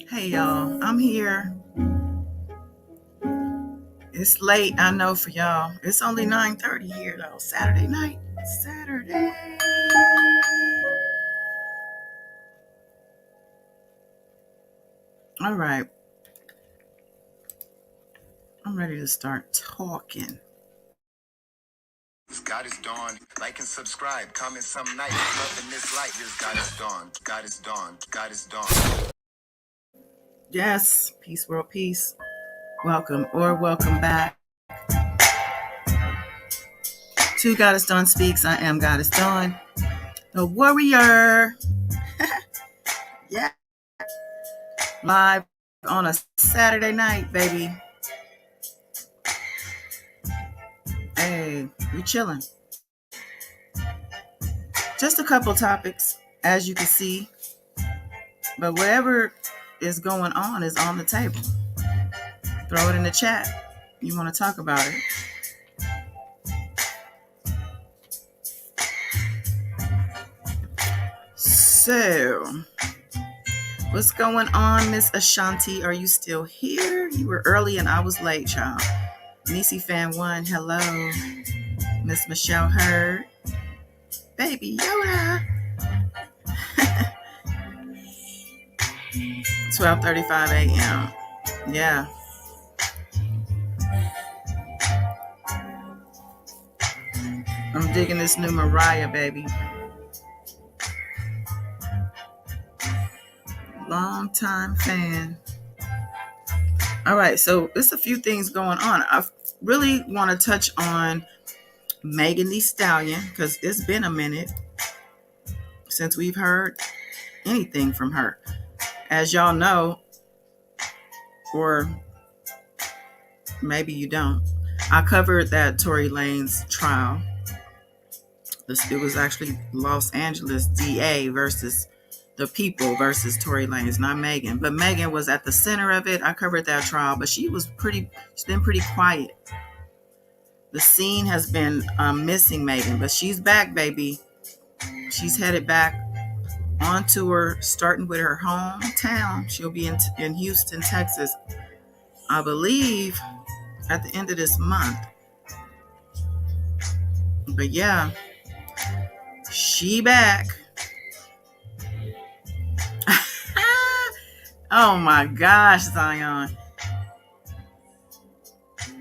Hey y'all, I'm here. It's late, I know for y'all. It's only 9:30 here though. Saturday night. Saturday. All right. I'm ready to start talking. God is dawn. Like and subscribe. Comment some night. Loving this light. Here's God is dawn. God is dawn. God is dawn. Yes, peace, world, peace. Welcome or welcome back to Goddess Dawn Speaks. I am Goddess Dawn, the warrior. Yeah, live on a Saturday night, baby. Hey, we chilling. Just a couple topics, as you can see. But whatever is going on is on the table. Throw it in the chat. You want to talk about it. So, what's going on, Miss Ashanti? Are you still here? You were early and I was late, y'all. Nisi Fan 1, hello. Miss Michelle Hurd. Baby Yoda. 12:35 a.m. Yeah. I'm digging this new Mariah, baby. Long time fan. All right, so there's a few things going on. I really want to touch on Megan Thee Stallion because it's been a minute since we've heard anything from her. As y'all know, or Maybe you don't. I covered that Tory Lanez trial. It was actually Los Angeles DA versus the people versus Tory Lanez, not Megan. But Megan was at the center of it. I covered that trial, but she's been pretty quiet. The scene has been missing Megan, but she's back, baby. She's headed back on tour, starting with her hometown. She'll be in Houston, Texas, I believe, at the end of this month. But yeah, she back. Oh my gosh, Zion.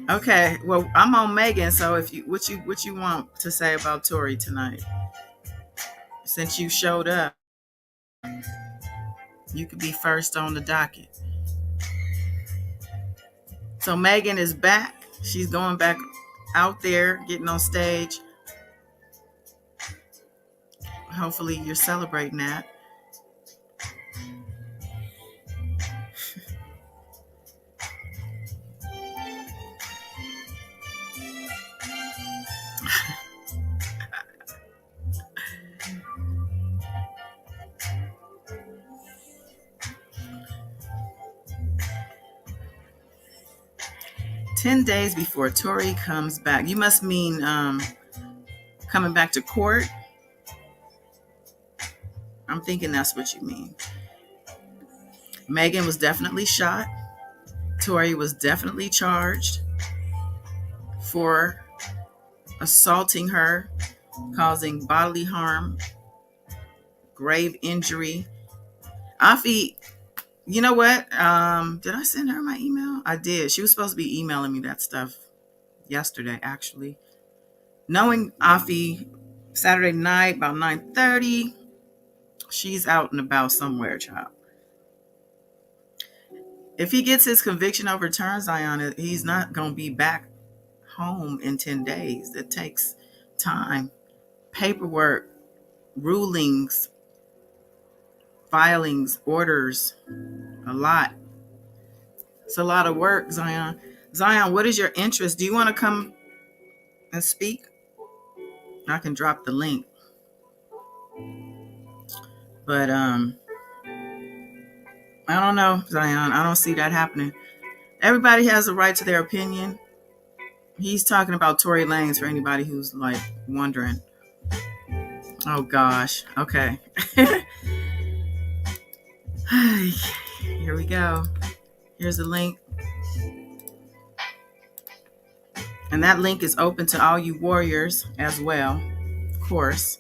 Okay, well, I'm on Megan. So if you what you want to say about Tory tonight, since you showed up, you could be first on the docket. So Megan is back. She's going back out there, getting on stage. Hopefully, you're celebrating that. "10 days before Tory comes back." You must mean coming back to court. I'm thinking that's what you mean. Megan was definitely shot. Tory was definitely charged for assaulting her, causing bodily harm, grave injury. Afi, you know what? Did I send her my email? I did. She was supposed to be emailing me that stuff yesterday, actually. Knowing Afi, Saturday night about 9:30, she's out and about somewhere, child. If he gets his conviction overturned, Zion, he's not going to be back home in 10 days. It takes time, paperwork, rulings, filings, orders, a lot. It's a lot of work, Zion. Zion, what is your interest? Do you want to come and speak? I can drop the link. But I don't know, Zion. I don't see that happening. Everybody has a right to their opinion. He's talking about Tory Lanez for anybody who's like wondering. Oh gosh. Okay. Here we go. Here's the link. And that link is open to all you warriors as well, of course.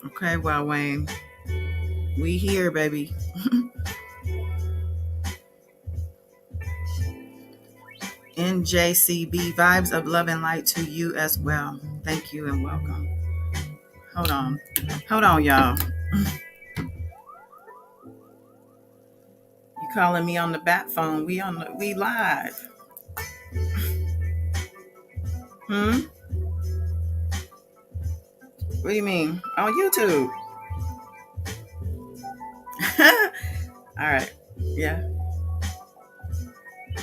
Okay, well, Wayne, we here, baby. NJCB, vibes of love and light to you as well. Thank you and welcome. Hold on, y'all. You calling me on the bat phone? We live. What do you mean? On YouTube. All right. Yeah.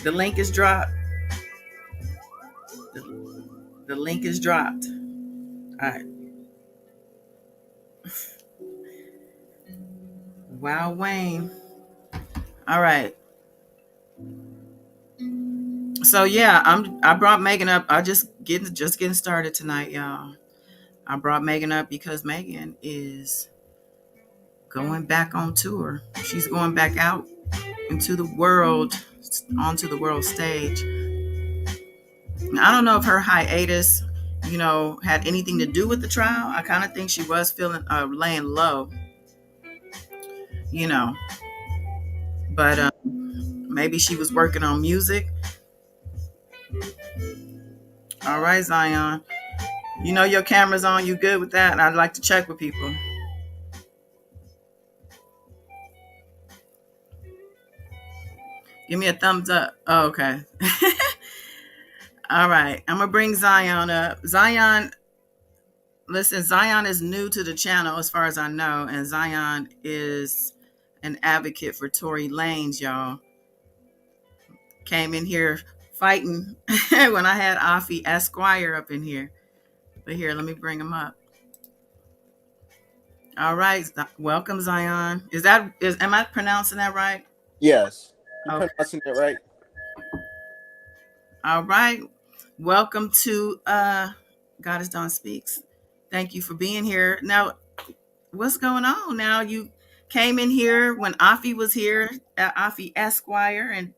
The link is dropped. The link is dropped. All right. Wow, Wayne. All right. So yeah, I brought Megan up. I just getting started tonight, y'all. I brought Megan up because Megan is going back on tour. She's going back out into the world, onto the world stage. I don't know if her hiatus, had anything to do with the trial. I kind of think she was feeling laying low, but maybe she was working on music. All right, Zion. You know your camera's on. You good with that? I'd like to check with people. Give me a thumbs up. Oh, okay. All right. I'm going to bring Zion up. Zion, Listen, Zion is new to the channel as far as I know, and Zion is an advocate for Tory Lanez, y'all. Came in here fighting when I had Afi Esquire up in here. But here, let me bring him up. All right, welcome Zion. Am I pronouncing that right? Yes, you Okay. pronouncing it right. All right. Welcome to God is Dawn Speaks. Thank you for being here. Now, what's going on? Now you came in here when Afi was here, Afi Esquire, and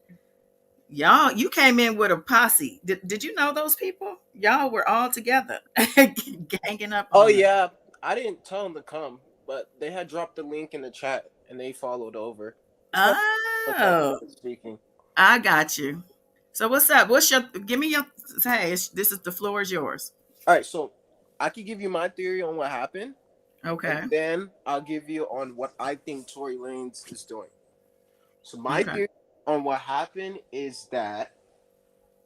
y'all, you came in with a posse. Did you know those people? Y'all were all together, ganging up Oh on them. yeah, I didn't tell them to come, but they had dropped the link in the chat and they followed over. It's not okay Oh, speaking. I got you. So what's up? Give me your, hey, this is the floor is yours. All right, so I could give you my theory on what happened, and Okay. then I'll give you on what I think Tory Lanez is doing. So my Okay. theory on what happened is that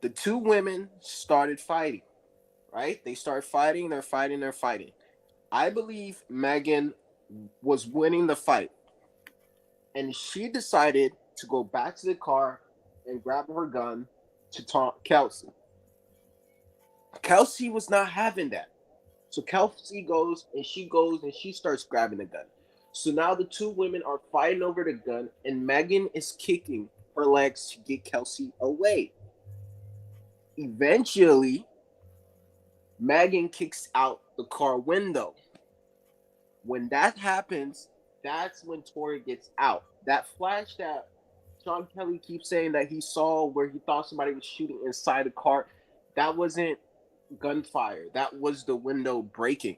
the two women started fighting. Right? They start fighting. They're fighting. They're fighting. I believe Megan was winning the fight, and she decided to go back to the car and grab her gun to taunt Kelsey. Kelsey was not having that. So Kelsey goes and she starts grabbing the gun. So now the two women are fighting over the gun, and Megan is kicking her legs to get Kelsey away. Eventually, Megan kicks out the car window. When that happens, that's when Tory gets out. That flash that Sean Kelly keeps saying that he saw where he thought somebody was shooting inside the car, that wasn't gunfire. That was the window breaking.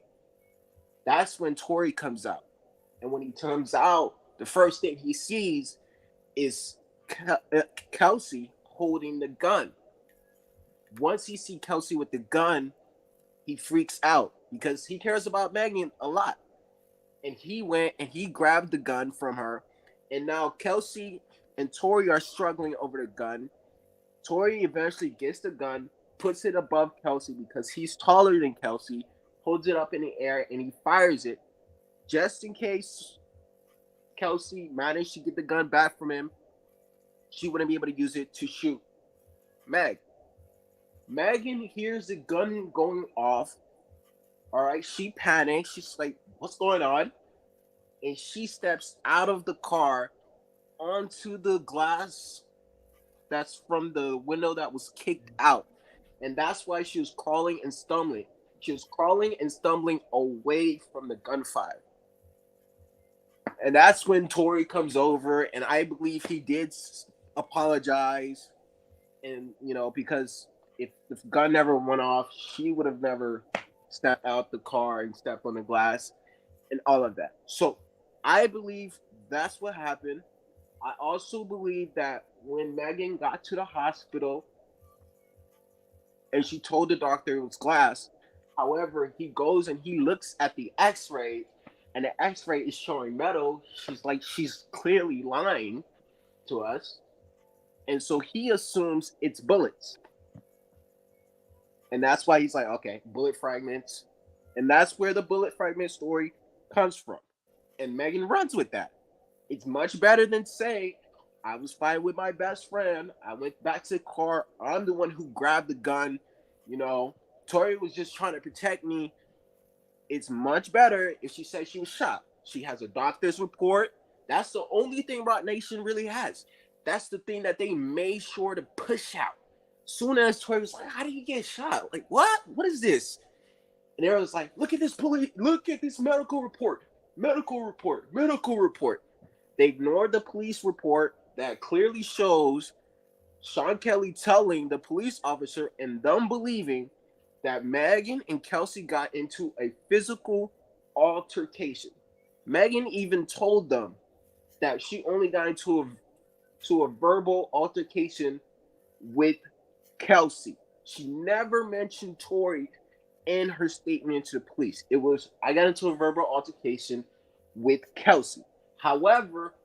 That's when Tory comes out. And when he comes out, the first thing he sees is Kelsey holding the gun. Once he sees Kelsey with the gun, he freaks out because he cares about Megan a lot. And he went and he grabbed the gun from her. And now Kelsey and Tory are struggling over the gun. Tory eventually gets the gun, puts it above Kelsey because he's taller than Kelsey, holds it up in the air, and he fires it just in case Kelsey managed to get the gun back from him. She wouldn't be able to use it to shoot Meg. Megan hears the gun going off. All right, she panics. She's like, "What's going on?" And she steps out of the car onto the glass that's from the window that was kicked out. And that's why she was crawling and stumbling. She was crawling and stumbling away from the gunfire. And that's when Tory comes over, and I believe he did apologize. And, because if the gun never went off, she would have never stepped out the car and stepped on the glass and all of that. So I believe that's what happened. I also believe that when Megan got to the hospital and she told the doctor it was glass, however, he goes and he looks at the x-ray and the x-ray is showing metal. She's clearly lying to us. And so he assumes it's bullets. And that's why he's like, okay, bullet fragments. And that's where the bullet fragment story comes from. And Megan runs with that. It's much better than say, I was fighting with my best friend. I went back to the car. I'm the one who grabbed the gun. Tori was just trying to protect me. It's much better if she says she was shot. She has a doctor's report. That's the only thing Rock Nation really has. That's the thing that they made sure to push out. Soon as Tori was like, how did you get shot? Like, what? What is this? And everyone was like, look at this medical report. Medical report. Medical report. They ignored the police report that clearly shows Sean Kelly telling the police officer and them believing that Megan and Kelsey got into a physical altercation. Megan even told them that she only got into a verbal altercation with Kelsey. She never mentioned Tory in her statement to the police. It was, I got into a verbal altercation with Kelsey. However,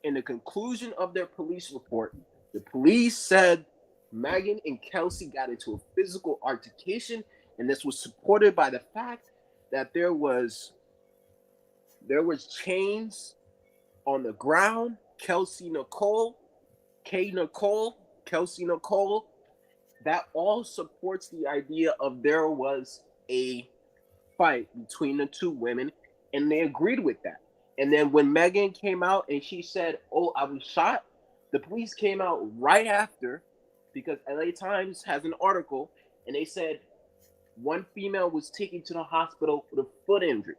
in the conclusion of their police report, the police said Megan and Kelsey got into a physical altercation and this was supported by the fact that there was chains on the ground. Kelsey Nicole, that all supports the idea of there was a fight between the two women, and they agreed with that. And then when Megan came out and she said, "Oh, I was shot," the police came out right after, because LA Times has an article, and they said one female was taken to the hospital with a foot injury.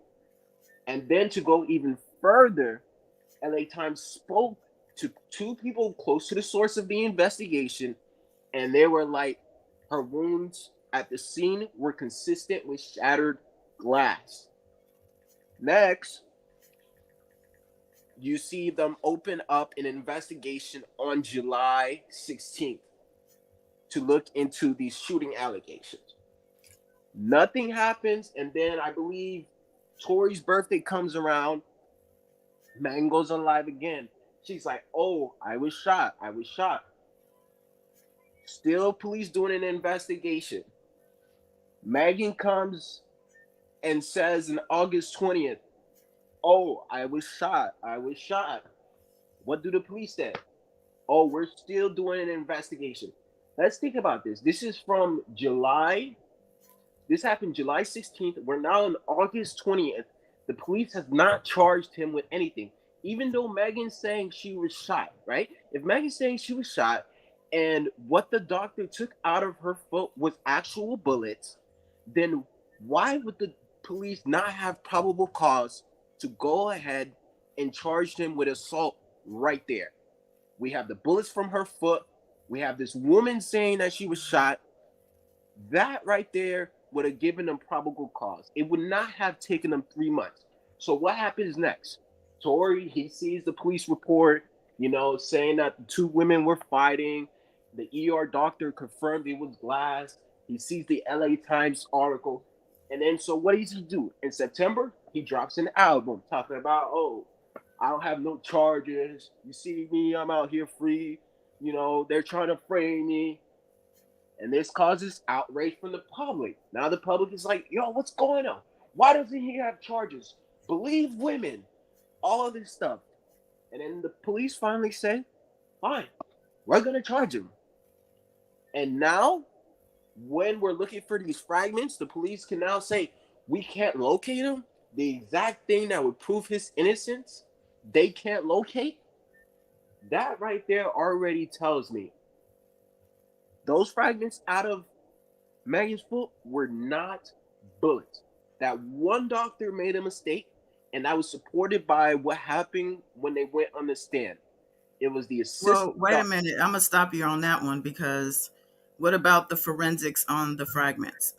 And then to go even further, LA Times spoke to two people close to the source of the investigation, and they were like, her wounds at the scene were consistent with shattered glass. Next, you see them open up an investigation on July 16th to look into these shooting allegations. Nothing happens, and then I believe Tory's birthday comes around. Megan goes on live again. She's like, "Oh, I was shot. I was shot." Still, police doing an investigation. Megan comes and says on August 20th, "Oh, I was shot. I was shot." What do the police say? "Oh, we're still doing an investigation." Let's think about this. This is from July. This happened July 16th. We're now on August 20th. The police has not charged him with anything, even though Megan's saying she was shot, right? If Megan's saying she was shot and what the doctor took out of her foot was actual bullets, then why would the police not have probable cause to go ahead and charge him with assault right there? We have the bullets from her foot. We have this woman saying that she was shot. That right there would have given them probable cause. It would not have taken them 3 months. So what happens next? Tory, he sees the police report, saying that the two women were fighting. The ER doctor confirmed it was glass. He sees the LA Times article. And then, so what does he do? In September, he drops an album talking about, "Oh, I don't have no charges. You see me, I'm out here free. They're trying to frame me." And this causes outrage from the public. Now the public is like, "Yo, what's going on? Why doesn't he have charges? Believe women." All of this stuff. And then the police finally say, "Fine, we're going to charge him." And now, when we're looking for these fragments, the police can now say, "We can't locate him." The exact thing that would prove his innocence, they can't locate. That right there already tells me those fragments out of Megan's foot were not bullets. That one doctor made a mistake, and that was supported by what happened when they went on the stand. It was the Well, assistant wait a doctor. minute. I'm gonna stop you on that one because what about the forensics on the fragments?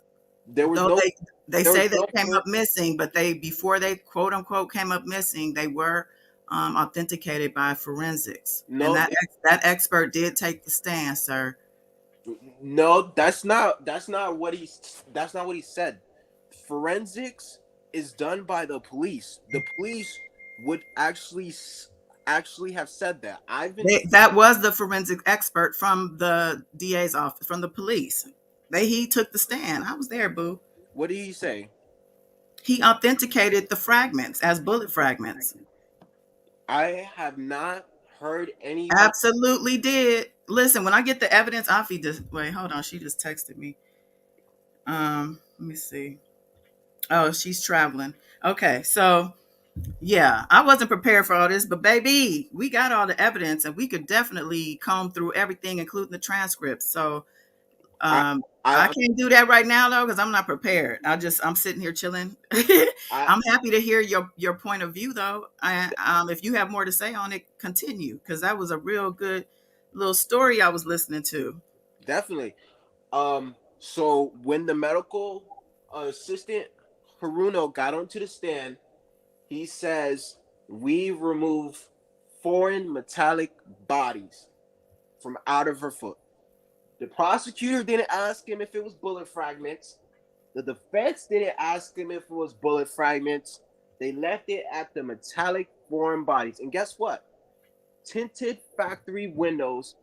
There was Though no, they there was say they no came up missing, but they before they quote unquote came up missing, they were authenticated by forensics, and no, that expert did take the stand, sir. no. That's not what he said. Forensics is done by the police. The police would actually have said that. That was the forensic expert from the DA's office, from the police. He took the stand. I was there, boo. What did he say? He authenticated the fragments as bullet fragments. I have not heard anybody. Absolutely did. Listen, when I get the evidence, I'll feed this. Wait, hold on. She just texted me. Let me see. Oh, she's traveling. Okay, so yeah, I wasn't prepared for all this, but baby, we got all the evidence, and we could definitely comb through everything, including the transcripts. So I I I can't do that right now though because I'm not prepared. I'm sitting here chilling. I I'm happy to hear your point of view though. If you have more to say on it, continue because that was a real good little story I was listening to. definitely. So when the medical assistant Haruno got onto the stand, he says, "We remove foreign metallic bodies from out of her foot." The prosecutor didn't ask him if it was bullet fragments. The defense didn't ask him if it was bullet fragments. They left it at the metallic foreign bodies. And guess what? Tinted factory windows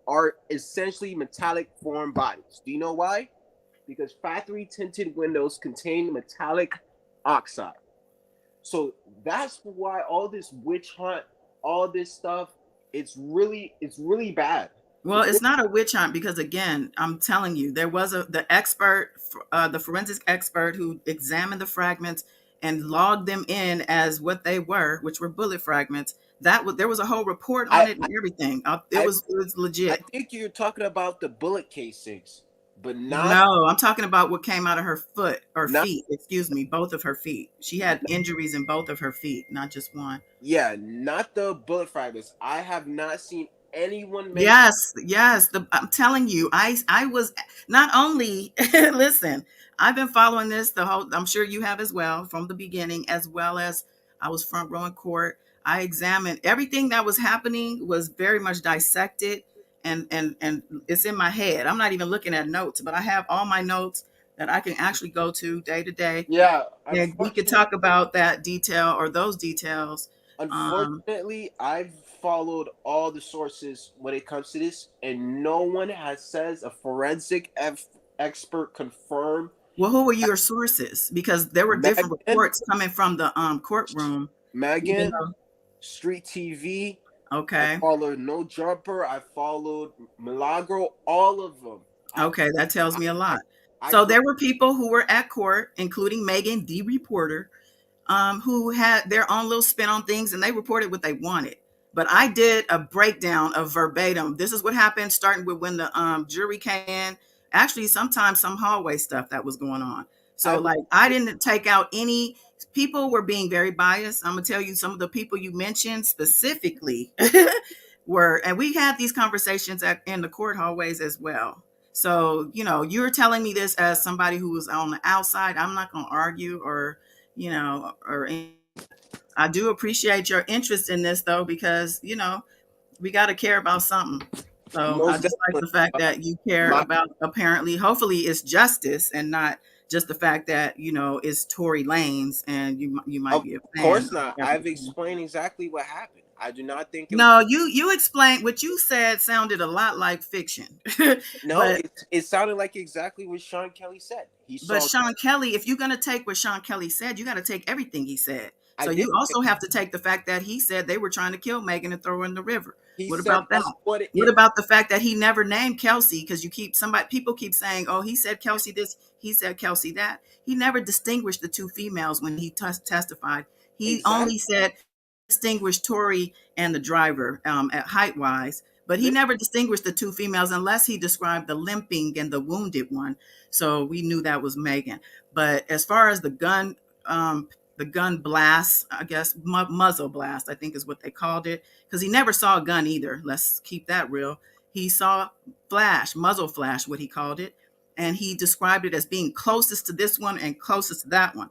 are essentially metallic foreign bodies. Do you know why? because factory tinted windows contain metallic oxide. So that's why all this witch hunt, all this stuff, it's really bad. Well, It's it's really, not a witch hunt because, again, I'm telling you, there was the expert, the forensic expert who examined the fragments and logged them in as what they were, which were bullet fragments. There was a whole report on I it and everything. I It was I legit. think you're talking about the bullet casings, but not No, I'm talking about what came out of her foot or not feet. Excuse me, both of her feet. She had injuries in both of her feet, not just one. yeah, not the bullet fragments. I have not seen anyone mention. Yes, yes. I'm telling you, I was not only listen. I've been following this the whole. I'm sure you have as well from the beginning, as well as I was front row in court. I examined everything that was happening. Was very much dissected, and it's in my head. I'm not even looking at notes, but I have all my notes that I can actually go to day, Yeah, and we could talk about that detail or those details. Um, unfortunately, I've followed all the sources when it comes to this, and no one has says a expert confirmed. Well, who were your sources? Because there were different Megan, reports coming from the courtroom, even Megan, though, Street TV. I okay, followed No Jumper. I followed Milagro. All of them. I okay, that tells I me a I, lot. I So go. there were people who were at court, including Megan, the reporter, who had their own little spin on things and they reported what they wanted. But I did a breakdown of verbatim. This is what happened, starting with when the jury came in. Actually, sometimes some hallway stuff that was going on. I So, believe like, I it. didn't take out any people were being very biased. I'm gonna tell you some of the people you mentioned specifically were, and we had these conversations in the court hallways as well. So, you're telling me this as somebody who was on the outside. I'm not gonna argue or or I do appreciate your interest in this though, because we got to care about something. So I Most just like definitely. the fact that you care My about, apparently, hopefully it's justice and not just the fact that it's Tory Lanes and you might Of be a fan course of not. I've everything. explained exactly what happened. I do not think it was. No, you explained what you said sounded a lot like fiction, No, but it sounded like exactly what Sean Kelly said. He But saw. Sean Kelly, if you're going to take what Sean Kelly said, you got to take everything he said. I So did. you also have to take the fact that he said they were trying to kill Megan and throw her in the river. He What said about that? that's what it What is. about the fact that he never named Kelsey? Because people keep saying, "Oh, he said Kelsey this, he said Kelsey that." He never distinguished the two females when he testified. He Exactly. only said distinguished Tory and the driver at height wise, but he Listen, never distinguished the two females unless he described the limping and the wounded one. So we knew that was Megan. But as far as the gun blast, I guess muzzle blast, I think is what they called it, because he never saw a gun either. Let's keep that real. He saw flash, muzzle flash, what he called it, and he described it as being closest to this one and closest to that one.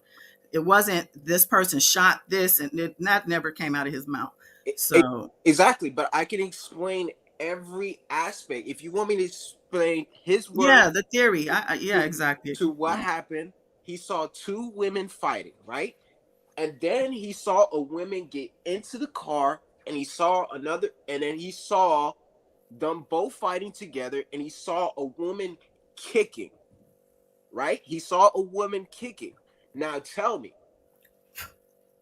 It wasn't this person shot this, and that never came out of his mouth. it, it, So exactly. But I can explain every aspect. If you want me to explain his word yeah, the theory. Yeah, to exactly. what happened, he saw two women fighting, right? And then he saw a woman get into the car, and he saw another, and then he saw them both fighting together, and he saw a woman kicking, right? He saw a woman kicking. Now tell me,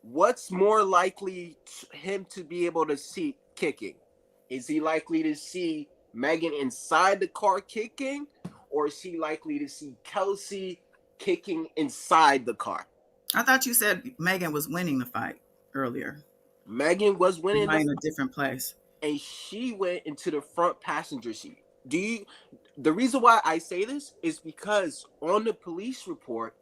what's more likely him to be able to see kicking? Is he likely to see Megan inside the car kicking, or is he likely to see Kelsey kicking inside the car? I thought you said Megan was winning the fight earlier. Megan was You winning the might in a fight, different place. and she went into the front passenger seat. Do you? The reason why I say this is because on the police report,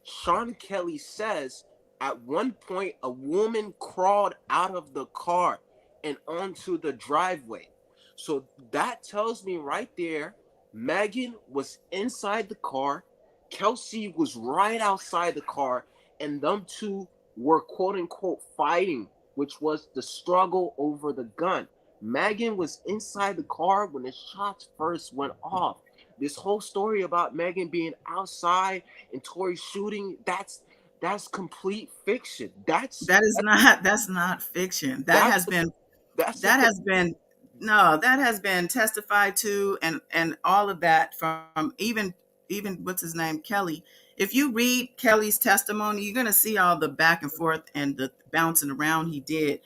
Sean Kelly says at one point a woman crawled out of the car and onto the driveway. So that tells me right there, Megan was inside the car, Kelsey was right outside the car, and them two were quote unquote fighting, which was the struggle over the gun. Megan was inside the car when the shots first went off. This whole story about Megan being outside and Tory shooting, that's complete fiction. That's not fiction. That's that's the That has been no, that has been testified to, and all of that from even even what's his name, Kelly. If you read Kelly's testimony, you're going to see all the back and forth and the bouncing around he did.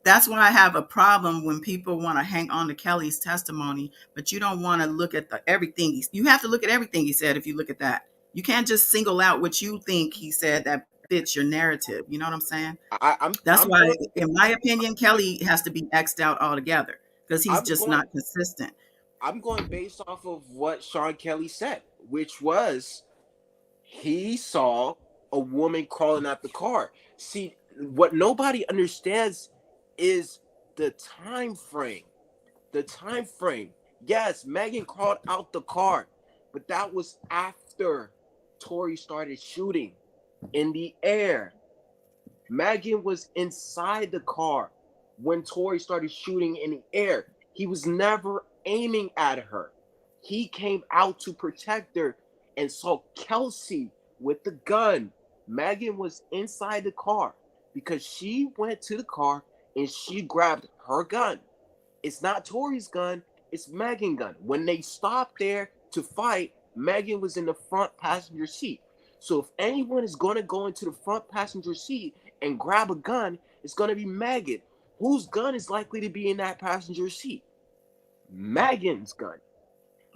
That's why I have a problem when people want to hang on to Kelly's testimony, but you don't want to look at everything. You have to look at everything he said. If you look at that, you can't just single out what you think he said that fits your narrative. You know what I'm saying? That's I'm why, going in my opinion, Kelly has to be X'd out altogether because he's I'm just going not consistent. I'm going based off of what Sean Kelly said, which was he saw a woman crawling out the car. See, what nobody understands is the time frame. The time frame. Yes, Megan crawled out the car, but that was after Tory started shooting in the air. Megan was inside the car when Tory started shooting in the air. He was never aiming at her. He came out to protect her and saw Kelsey with the gun. Megan was inside the car because she went to the car and she grabbed her gun. It's not Tory's gun, it's Megan's gun. When they stopped there to fight, Megan was in the front passenger seat. So if anyone is going to go into the front passenger seat and grab a gun, it's going to be Megan. Whose gun is likely to be in that passenger seat? Megan's gun.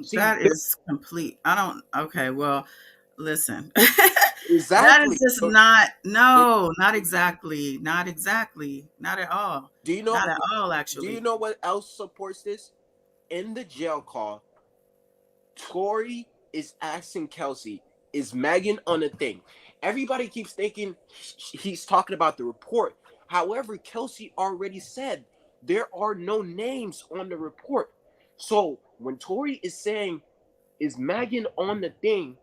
See, That is complete. I don't. Okay, well, listen. That is exactly. just not. No, not exactly. Not exactly. Not at all. Do you know? Not at all. Do you Actually, know what else supports this? In the jail call, Tory is asking Kelsey, is Megan on the thing? Everybody keeps thinking he's talking about the report. However, Kelsey already said there are no names on the report. So when Tory is saying, is Megan on the thing?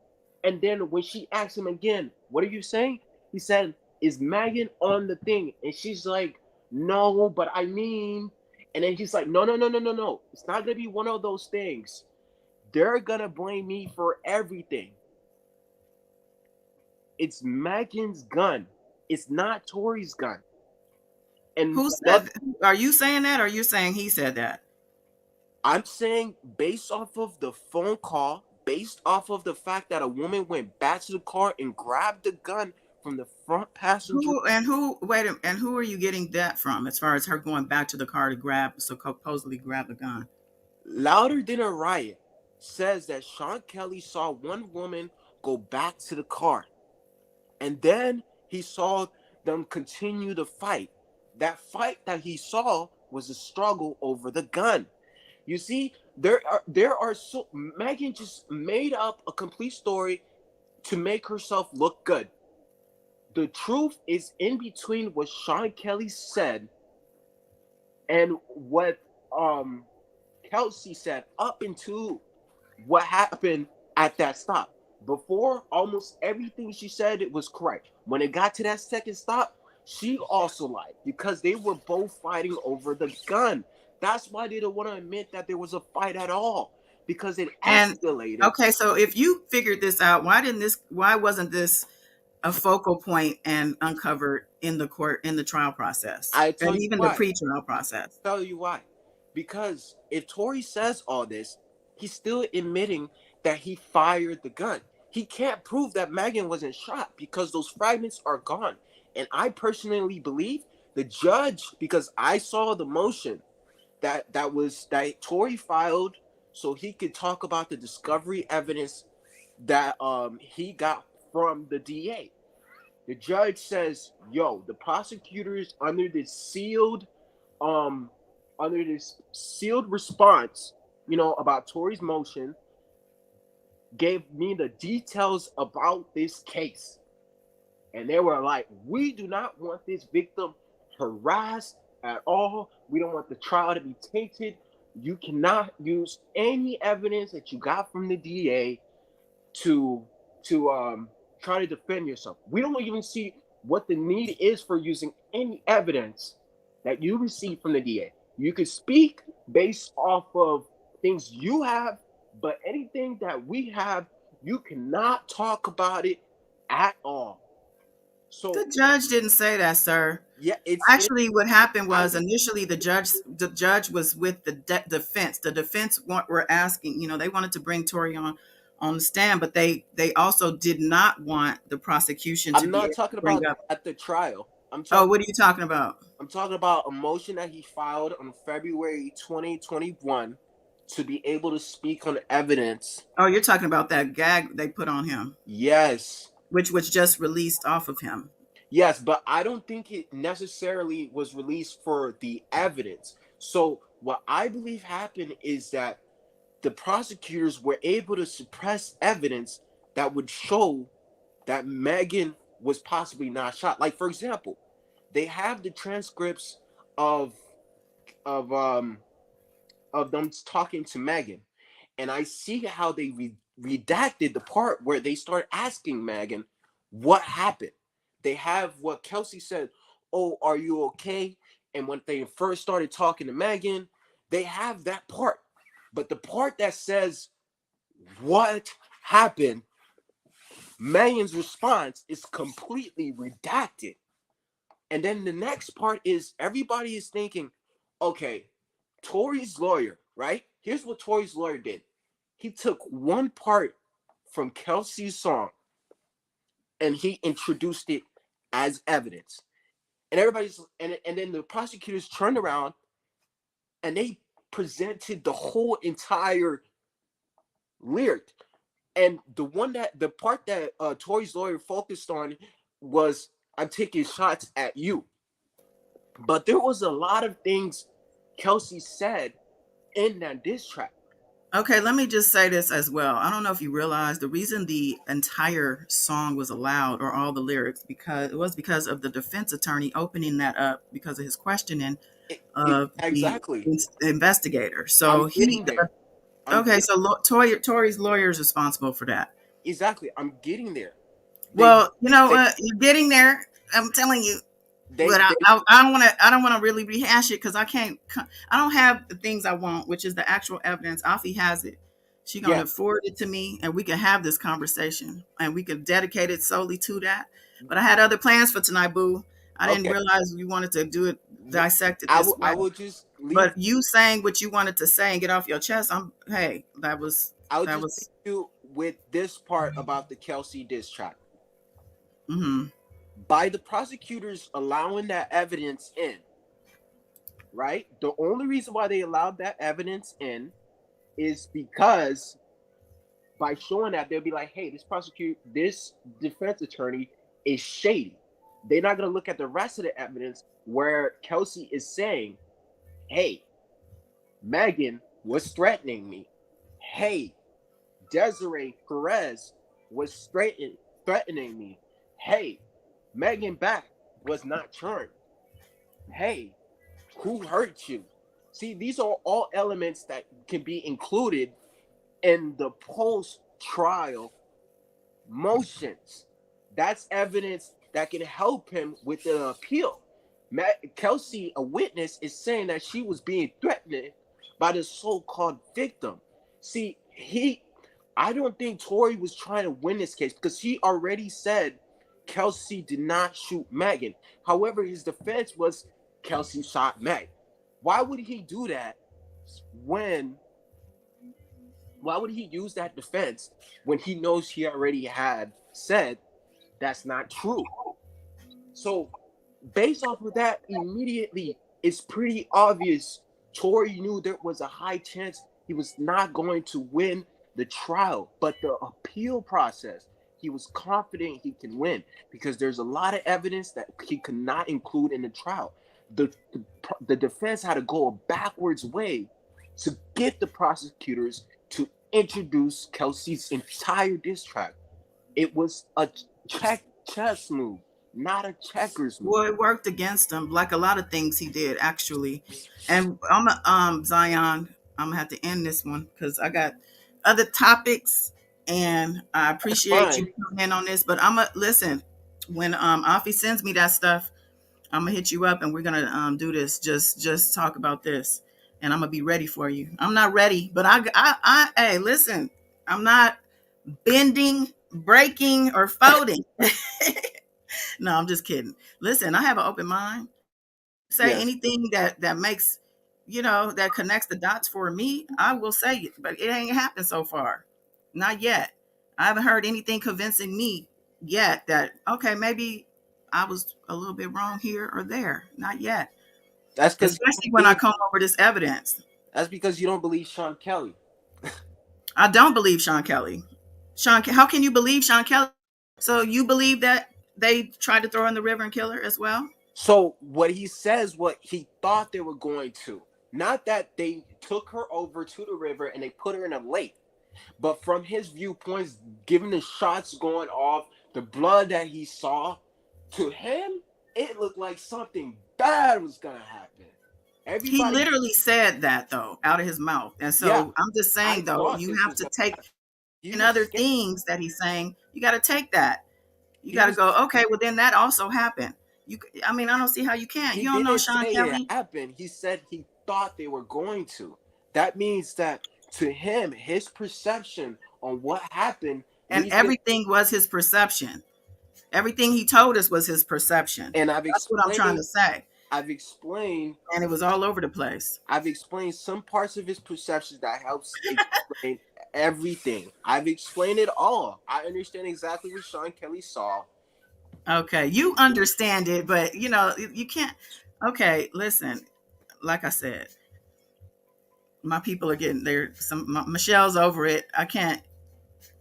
And then when she asks him again, what are you saying? He said, is Megan on the thing? And she's like, no, but I mean, and then he's like, no, no, no, no, no, no. It's not going to be one of those things. They're gonna blame me for everything. It's Megan's gun. It's not Tory's gun. And who said? Are you saying that? Or are you saying he said that? I'm saying, based off of the phone call, based off of the fact that a woman went back to the car and grabbed the gun from the front passenger. Who and who? Wait a minute. And who are you getting that from? As far as her going back to the car to supposedly grab the gun. Louder Than a Riot says that Sean Kelly saw one woman go back to the car. And then he saw them continue to fight. That fight that he saw was a struggle over the gun. You see, there are so Megan just made up a complete story to make herself look good. The truth is in between what Sean Kelly said and what Kelsey said up into what happened at that stop. Before, almost everything she said it was correct. When it got to that second stop, she also lied because they were both fighting over the gun. That's why they didn't want to admit that there was a fight at all because it And escalated. okay, so if you figured this out, why didn't this? Why wasn't this a focal point and uncovered in the court in the trial process I and tell you even the why. pre-trial process? Tell you why. Because if Tory says all this, he's still admitting that he fired the gun. He can't prove that Megan wasn't shot because those fragments are gone. And I personally believe the judge, because I saw the motion that Tory filed so he could talk about the discovery evidence that he got from the DA. The judge says, "Yo, the prosecutors um under this sealed response, about Tory's motion, gave me the details about this case." And they were like, "We do not want this victim harassed at all. We don't want the trial to be tainted. You cannot use any evidence that you got from the DA to try to defend yourself. We don't even see what the need is for using any evidence that you receive from the DA. You could speak based off of things you have, but anything that we have, you cannot talk about it at all." So The judge didn't say that, sir. yeah, Actually, what happened I was initially the judge was with the defense. The defense were asking, they wanted to bring Tory on on the stand, but they also did not want the prosecution to I'm be not able to talking bring about up. at the trial. Oh, what are you talking about? I'm talking about a motion that he filed on February 2021 to be able to speak on evidence. Oh, you're talking about that gag they put on him, Yes. which was just released off of him. Yes, but I don't think it necessarily was released for the evidence. So what I believe happened is that the prosecutors were able to suppress evidence that would show that Megan was possibly not shot. Like, for example, they have the transcripts of of um of them talking to Megan, and I see how they redacted the part where they start asking Megan what happened. They have what Kelsey said, "Oh, are you okay?" And when they first started talking to Megan, they have that part. But the part that says what happened, Megan's response is completely redacted. And then the next part is everybody is thinking, okay, Tory's lawyer, right? Here's what Tory's lawyer did. He took one part from Kelsey's song and he introduced it as evidence. And everybody's and then the prosecutors turned around and they presented the whole entire lyric. And the part that Tory's lawyer focused on was I'm taking shots at you. But there was a lot of things Kelsey said in that diss track. Okay, let me just say this as well. I don't know if you realize the reason the entire song was allowed, or all the lyrics, because it was because of the defense attorney opening that up because of his questioning of the Exactly. investigator. So I'm he, getting there. I'm okay, get so Tory's lawyer is responsible for that. exactly. I'm getting there. They Well, you know they what? You're getting there. I'm telling you. But they I don't want to. I don't want to really rehash it because I can't. I don't have the things I want, which is the actual evidence. Afi has it. She yeah. gonna forward it to me, and we can have this conversation, and we can dedicate it solely to that. But I had other plans for tonight, boo. I didn't Okay. realize we wanted to do it, dissect it this way. I will just leave But you saying what you wanted to say and get off your chest, I'm. Hey, that was I will that just leave was. you with this part about the Kelsey diss track. Mm-hmm. By the prosecutors allowing that evidence in, right? The only reason why they allowed that evidence in is because by showing that they'll be like, hey, this defense attorney is shady. They're not gonna look at the rest of the evidence where Kelsey is saying, hey, Megan was threatening me. Hey, Desiree Perez was threatening me. Hey, Megan Back was not charged. Hey, who hurt you? See, these are all elements that can be included in the post trial motions. That's evidence that can help him with the appeal. Kelsey, a witness, is saying that she was being threatened by the so-called victim. See, I don't think Tory was trying to win this case because he already said Kelsey did not shoot Megan. However, his defense was Kelsey shot Meg. Why would he do that when why would he use that defense when he knows he already had said that's not true? So, based off of that, immediately it's pretty obvious Tory knew there was a high chance he was not going to win the trial, but the appeal process, he was confident he can win because there's a lot of evidence that he could not include in the trial. The defense had to go a backwards way to get the prosecutors to introduce Kelsey's entire diss track. It was a chess move, not a checkers move. Well, it worked against him, like a lot of things he did actually. And I'm a, Zion. I'm gonna have to end this one because I got other topics, and I That's appreciate you fine. coming in on this. But I'm gonna listen when Afi sends me that stuff. I'm gonna hit you up, and we're gonna do this. Just talk about this, and I'm gonna be ready for you. I'm not ready, but hey, listen, I'm not bending, breaking, or folding. No, I'm just kidding. Listen, I have an open mind. Say Yes. anything that makes, that connects the dots for me, I will say it. But it ain't happened so far. Not yet. I haven't heard anything convincing me yet that okay, maybe I was a little bit wrong here or there. Not yet. That's because Especially when I come over this evidence. you don't believe Sean Kelly. I don't believe Sean Kelly. How can you believe Sean Kelly? So you believe that they tried to throw her in the river and kill her as well? So what he says, what he thought they were going to, not that they took her over to the river and they put her in a lake, but from his viewpoints, given the shots going off, the blood that he saw, to him, it looked like something bad was gonna happen. He Everybody, literally said that though, out of his mouth. And yeah, so I'm just I saying though, thought you this have was to gonna take happen. He in was other scared. things that he's saying, you got to take that. You He got to was go, okay, well then that also happened. You, I mean, I don't see how you can't. He You don't know didn't Sean say it Kelly, happened. He said he thought they were going to. That means that to him, his perception on what happened and leads him. everything was his perception. Everything he told us was his perception. And That's what I'm trying to say. I've explained, And it was all over the place. I've explained some parts of his perceptions that helps explain everything. I've explained it all. I understand exactly what Sean Kelly saw. Okay, you understand it, but you know you can't. Okay, listen. Like I said, my people are getting there. Michelle's over it. I can't.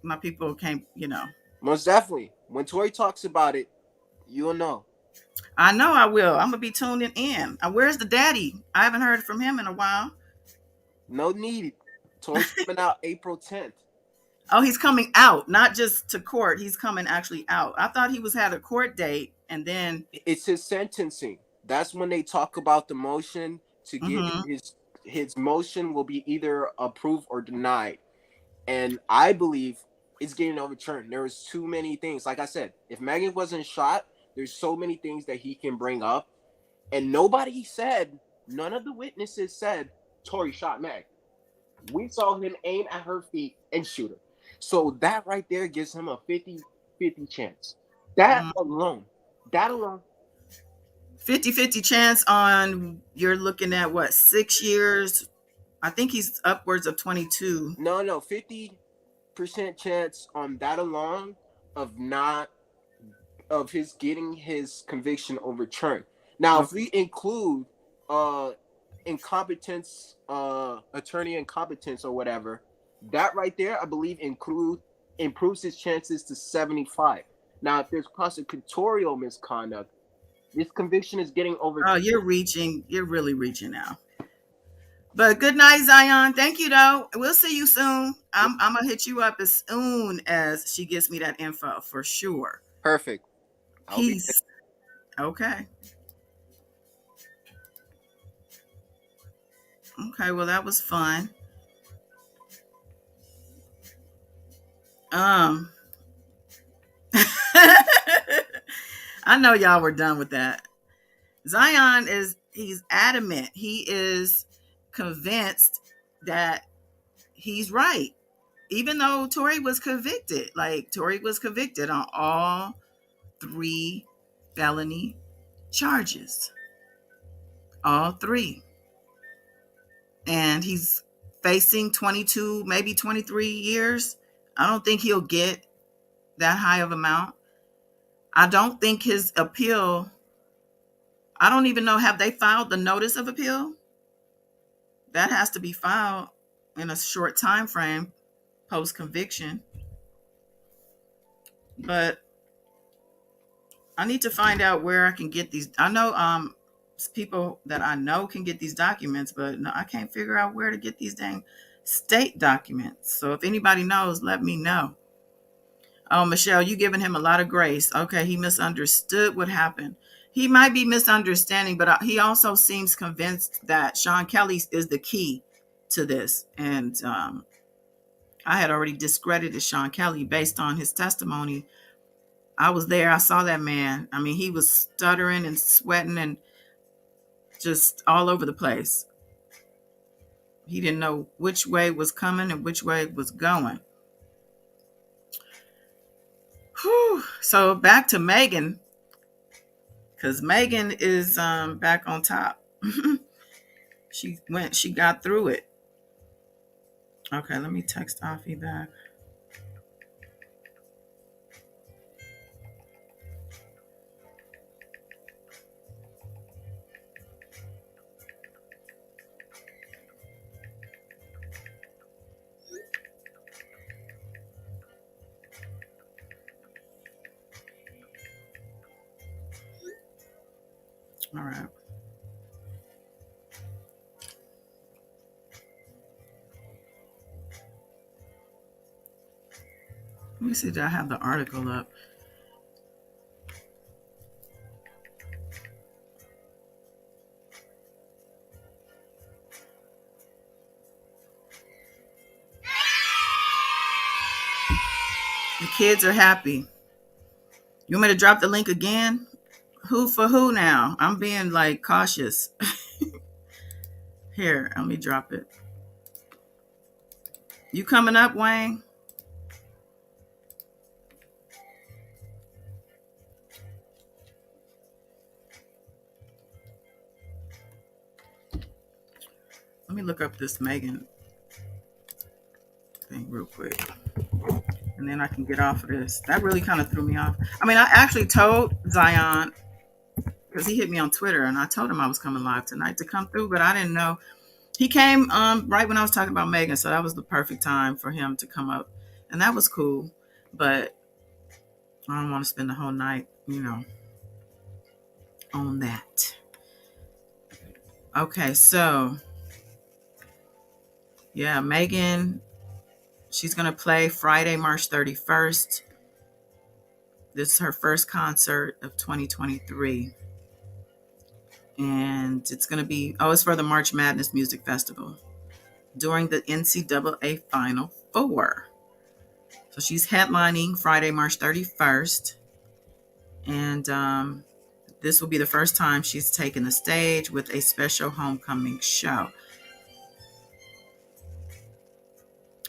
My people can't. You know. Most definitely. When Tory talks about it, you'll know. I know I will. I'm gonna be tuning in. Where's the daddy? I haven't heard from him in a while. No need. Tory's coming out April 10th. Oh, he's coming out, not just to court. He's coming actually out. I thought he was had a court date, and then. It's his sentencing. That's when they talk about the motion to get Mm-hmm. his motion will be either approved or denied. And I believe it's getting overturned. There was too many things. Like I said, if Megan wasn't shot, there's so many things that he can bring up. And nobody said, none of the witnesses said Tory shot Meg. We saw him aim at her feet and shoot her. So that right there gives him a 50-50 chance. That Mm. alone, that alone 50-50 chance on you're looking at what 6 years. I think he's upwards of 22. No, 50% chance on that alone of not of his getting his conviction overturned. Now, if Okay. we include uh incompetence, attorney incompetence or whatever, that right there, I believe improves his chances to 75. Now, if there's prosecutorial misconduct, this conviction is getting Oh, overturned. you're reaching. You're really reaching now. But good night, Zion. Thank you, though. We'll see you soon. I'm gonna hit you up as soon as she gives me that info for sure. Perfect. I'll be Peace. Okay. Okay. Well, that was fun. Um, I know y'all were done with that. Zion he's adamant. He is convinced that he's right. Even though Tory was convicted, like Tory was convicted on all three felony charges. All three. And he's facing 22, maybe 23 years. I don't think he'll get that high of amount. I don't think his appeal, I don't even know, have they filed the notice of appeal? That has to be filed in a short time frame post conviction. But I need to find out where I can get these. I know people that I know can get these documents, but no, I can't figure out where to get these dang state documents. So if anybody knows, let me know. Oh, Michelle, you giving him a lot of grace. Okay, he misunderstood what happened. He might be misunderstanding, but he also seems convinced that Sean Kelly is the key to this. And I had already discredited Sean Kelly based on his testimony. I was there. I saw that man. I mean, he was stuttering and sweating and just all over the place. He didn't know which way was coming and which way was going. Whew. So back to Megan, because Megan is back on top. She got through it. Okay, let me text Afi back. All right. Let me see. Do I have the article up? The kids are happy. You want me to drop the link again? Who for who now? I'm being like cautious. Here, let me drop it. You coming up, Wayne? Let me look up this Megan thing real quick. And then I can get off of this. That really kind of threw me off. I mean, I actually told Zion, because he hit me on Twitter, and I told him I was coming live tonight to come through, but I didn't know. He came right when I was talking about Megan, so that was the perfect time for him to come up. And that was cool. But I don't want to spend the whole night, on that. Okay, so yeah, Megan, she's going to play Friday, March 31st. This is her first concert of 2023. And it's going to be, it's for the March Madness Music Festival during the NCAA Final Four. So she's headlining Friday, March 31st. And this will be the first time she's taken the stage with a special homecoming show.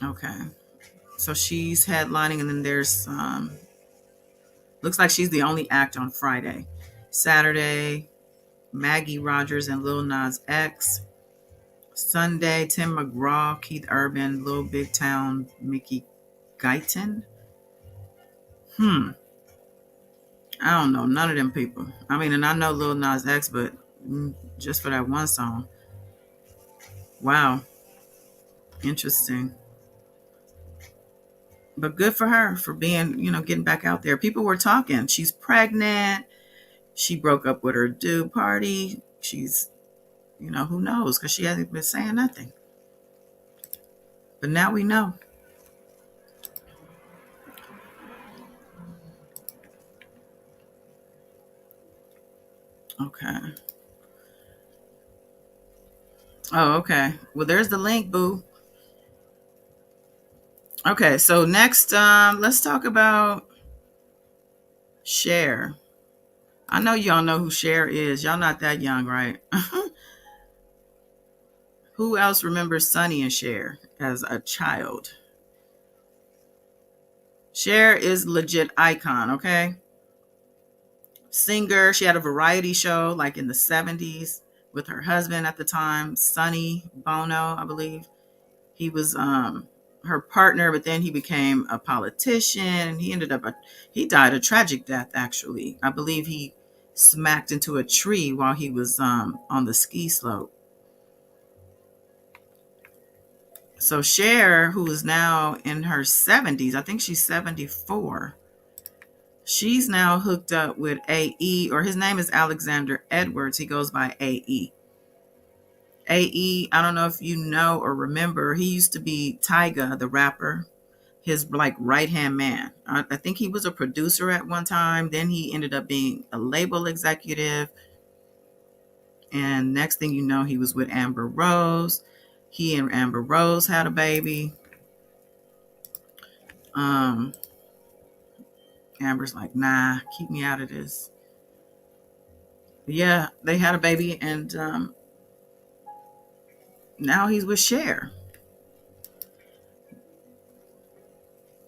Okay. So she's headlining, and then there's, looks like she's the only act on Friday. Saturday, Maggie Rogers and Lil Nas X. Sunday, Tim McGraw, Keith Urban, Lil Big Town, Mickey Guyton. I don't know none of them people. I mean, and I know Lil Nas X, but just for that one song. Wow. Interesting. But good for her for being, getting back out there. People were talking. She's pregnant. She broke up with her dude party. She's, who knows? Because she hasn't been saying nothing. But now we know. Okay. Oh, okay. Well, there's the link, boo. Okay, so next, let's talk about Cher. I know y'all know who Cher is. Y'all not that young, right? Who else remembers Sonny and Cher as a child? Cher is legit icon, okay? Singer. She had a variety show like in the 70s with her husband at the time, Sonny Bono, I believe. He was her partner, but then he became a politician. He died a tragic death, actually. I believe he smacked into a tree while he was on the ski slope. So Cher, who is now in her 70s, I think she's 74. She's now hooked up with AE, or his name is Alexander Edwards. He goes by AE. AE, I don't know if you know or remember, he used to be Tyga, the rapper, his like right-hand man. I think he was a producer at one time. Then he ended up being a label executive. And next thing you know, he was with Amber Rose. He and Amber Rose had a baby. Amber's like, nah, keep me out of this. But yeah, they had a baby, and now he's with Cher.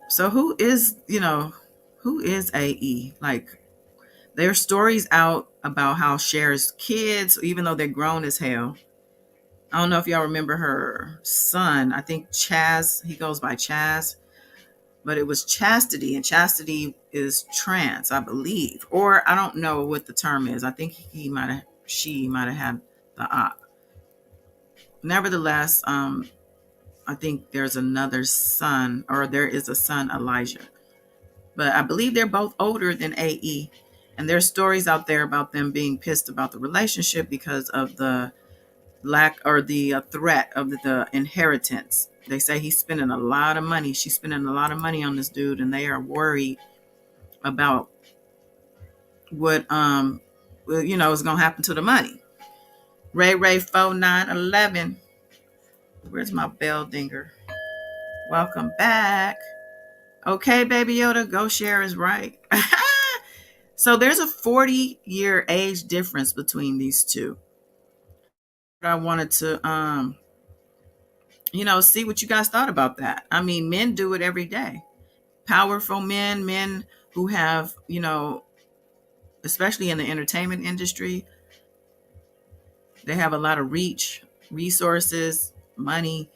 So who is AE? Like, there's stories out about how Cher's kids, even though they're grown as hell. I don't know if y'all remember her son. I think Chaz, he goes by Chaz. But it was Chastity, and Chastity is trans, I believe. Or I don't know what the term is. I think she might have had the op. Nevertheless, I think there's another son, or there is a son, Elijah. But I believe they're both older than AE. And there's stories out there about them being pissed about the relationship because of the lack or the threat of the inheritance. They say he's spending a lot of money. She's spending a lot of money on this dude, and they are worried about what is gonna happen to the money. Ray 4911. Where's my bell dinger? Welcome back. Okay, baby Yoda, go share is right. So there's a 40-year age difference between these two. I wanted to see what you guys thought about that. I mean, men do it every day. Powerful men who have, especially in the entertainment industry, they have a lot of reach, resources, money,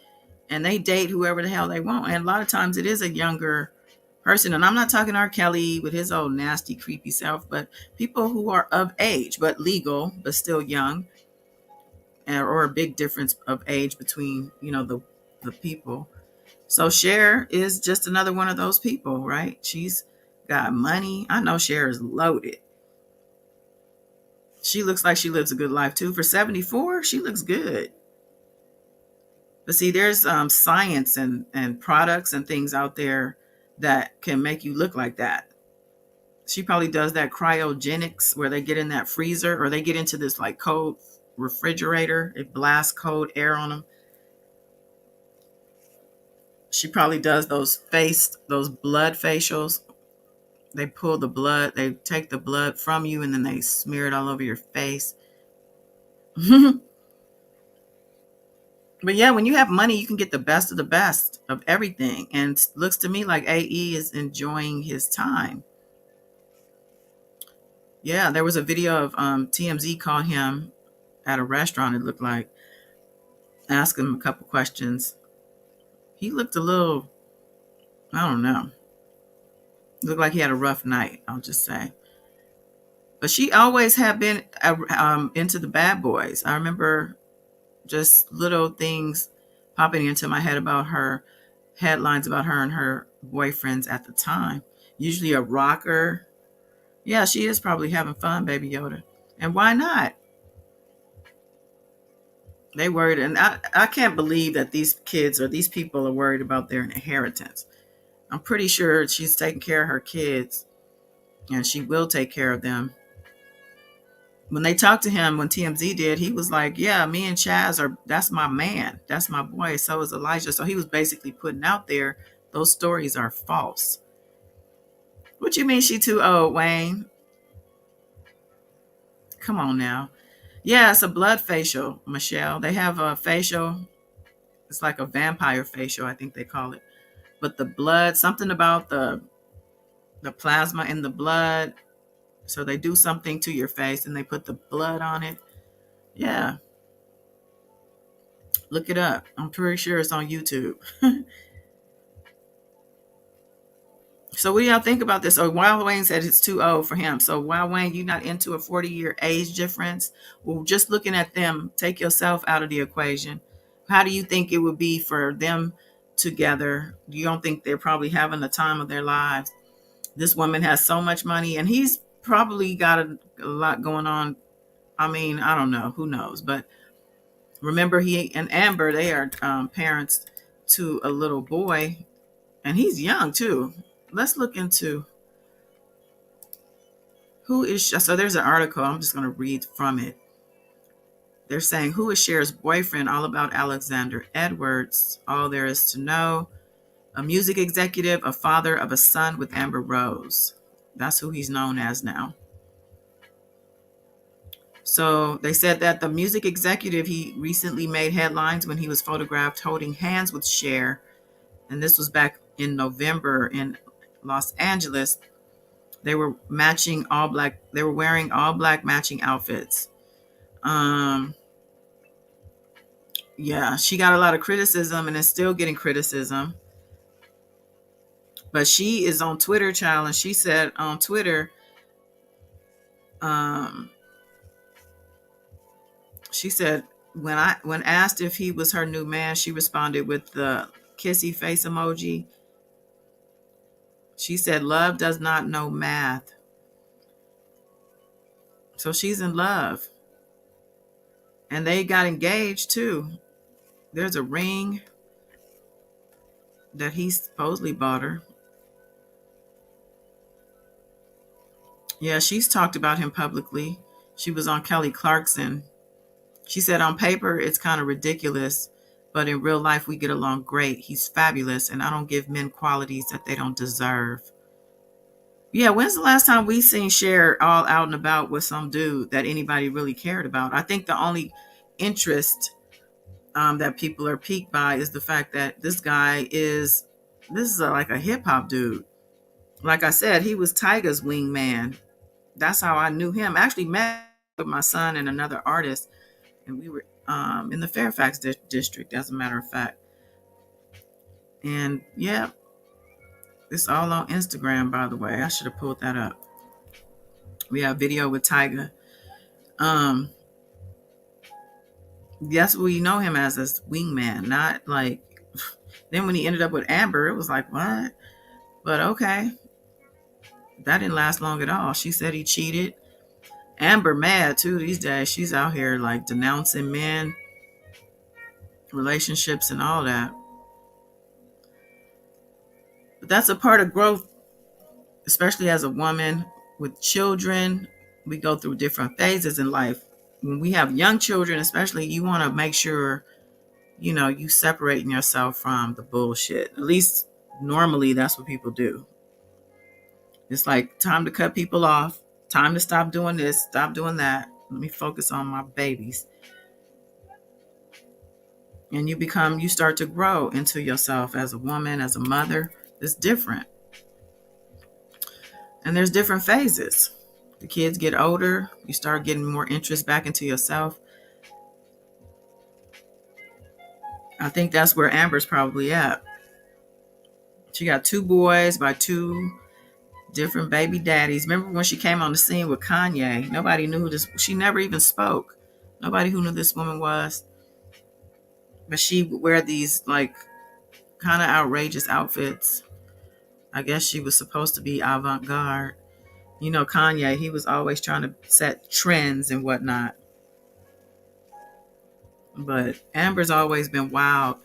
and they date whoever the hell they want. And a lot of times it is a younger person. And I'm not talking R. Kelly with his old nasty, creepy self, but people who are of age, but legal, but still young, or a big difference of age between, the people. So Cher is just another one of those people, right? She's got money. I know Cher is loaded. She looks like she lives a good life too. For 74, she looks good. But see, there's science and products and things out there that can make you look like that. She probably does that cryogenics where they get in that freezer or they get into this like cold refrigerator. It blasts cold air on them. She probably does those blood facials. They pull the blood, they take the blood from you and then they smear it all over your face. But yeah, when you have money, you can get the best of everything. And it looks to me like AE is enjoying his time. Yeah, there was a video of TMZ called him at a restaurant, it looked like, asking him a couple questions. He looked a little, I don't know. It looked like he had a rough night, I'll just say. But she always had been into the bad boys. I remember just little things popping into my head about her, headlines about her and her boyfriends at the time. Usually a rocker. Yeah, she is probably having fun, Baby Yoda. And why not? They worried, and I can't believe that these kids or these people are worried about their inheritance. I'm pretty sure she's taking care of her kids, and she will take care of them. When they talked to him, when TMZ did, he was like, yeah, me and Chaz that's my man. That's my boy. So is Elijah. So he was basically putting out there, those stories are false. What you mean she too old, Wayne? Come on now. Yeah, it's a blood facial, Michelle. They have a facial. It's like a vampire facial, I think they call it. But the blood, something about the plasma in the blood. So they do something to your face and they put the blood on it. Yeah. Look it up. I'm pretty sure it's on YouTube. So what do y'all think about this? Oh, Wild Wayne said it's too old for him. So Wild Wayne, you not into a 40-year age difference? Well, just looking at them, take yourself out of the equation. How do you think it would be for them together? You don't think they're probably having the time of their lives? This woman has so much money, and he's probably got a lot going on. I mean, I don't know. Who knows? But remember, he and Amber, they are parents to a little boy, and he's young too. Let's look into who is. So there's an article. I'm just going to read from it. They're saying, who is Cher's boyfriend? All about Alexander Edwards. All there is to know. A music executive, a father of a son with Amber Rose. That's who he's known as now. So they said that the music executive, he recently made headlines when he was photographed holding hands with Cher. And this was back in November in Los Angeles. They were matching all black. They were wearing all black matching outfits. Yeah, she got a lot of criticism and is still getting criticism. But she is on Twitter, child, and she said on Twitter, she said when asked if he was her new man, she responded with the kissy face emoji. She said, love does not know math. So she's in love. And they got engaged too. There's a ring that he supposedly bought her. Yeah, she's talked about him publicly. She was on Kelly Clarkson. She said, on paper, it's kind of ridiculous, but in real life, we get along great. He's fabulous, and I don't give men qualities that they don't deserve. Yeah, when's the last time we seen Cher all out and about with some dude that anybody really cared about? I think the only interest that people are piqued by is the fact that this is like a hip hop dude. Like I said, he was Tyga's wingman. That's how I knew him. I actually met with my son and another artist, and we were in the Fairfax district, as a matter of fact. And yeah, it's all on Instagram, by the way. I should have pulled that up. We have video with Tyga. Um, that's what you know him as wingman, not like. Then when he ended up with Amber, it was like what? But okay, that didn't last long at all. She said he cheated. Amber mad too these days. She's out here like denouncing men, relationships, and all that. But that's a part of growth, especially as a woman with children. We go through different phases in life. When we have young children, especially, you want to make sure you separating yourself from the bullshit. At least normally that's what people do. It's like time to cut people off, time to stop doing this, stop doing that. Let me focus on my babies. And you start to grow into yourself as a woman, as a mother. It's different. And there's different phases. The kids get older, you start getting more interest back into yourself. I think that's where Amber's probably at. She got two boys by two different baby daddies. Remember when she came on the scene with Kanye? Nobody knew who this. She never even spoke. Nobody who knew this woman was. But she would wear these like kind of outrageous outfits. I guess she was supposed to be avant-garde. Kanye, he was always trying to set trends and whatnot. But Amber's always been wild.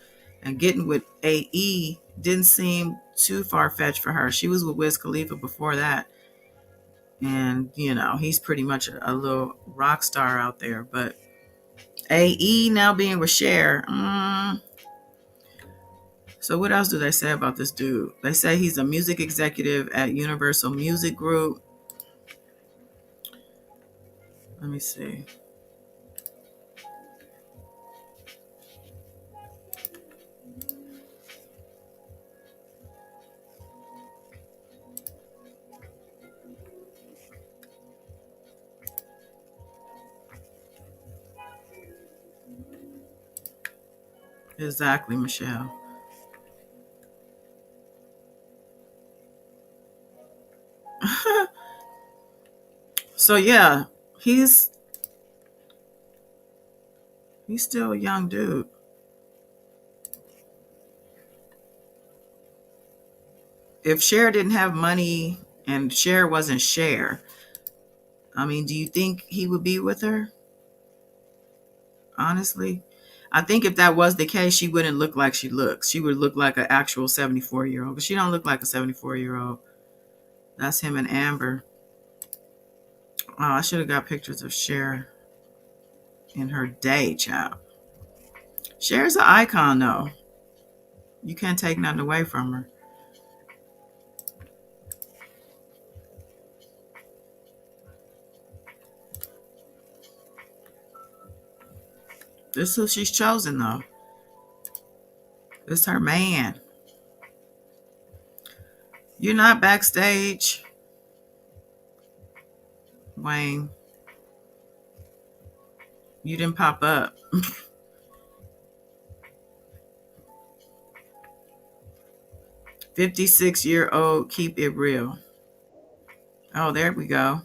And getting with AE didn't seem too far-fetched for her. She was with Wiz Khalifa before that. And, he's pretty much a little rock star out there. But AE now being with Cher. So what else do they say about this dude? They say he's a music executive at Universal Music Group. Let me see. Exactly, Michelle. So yeah, he's still a young dude. If Cher didn't have money and Cher wasn't Cher, I mean, do you think he would be with her? Honestly, I think if that was the case, she wouldn't look like she looks. She would look like an actual 74-year-old, but she don't look like a 74-year-old. That's him and Amber. Oh, I should have got pictures of Cher in her day, child. Cher's an icon, though. You can't take nothing away from her. This is who she's chosen, though. This is her man. You're not backstage, Wayne. You didn't pop up. 56-year-old, keep it real. Oh, there we go.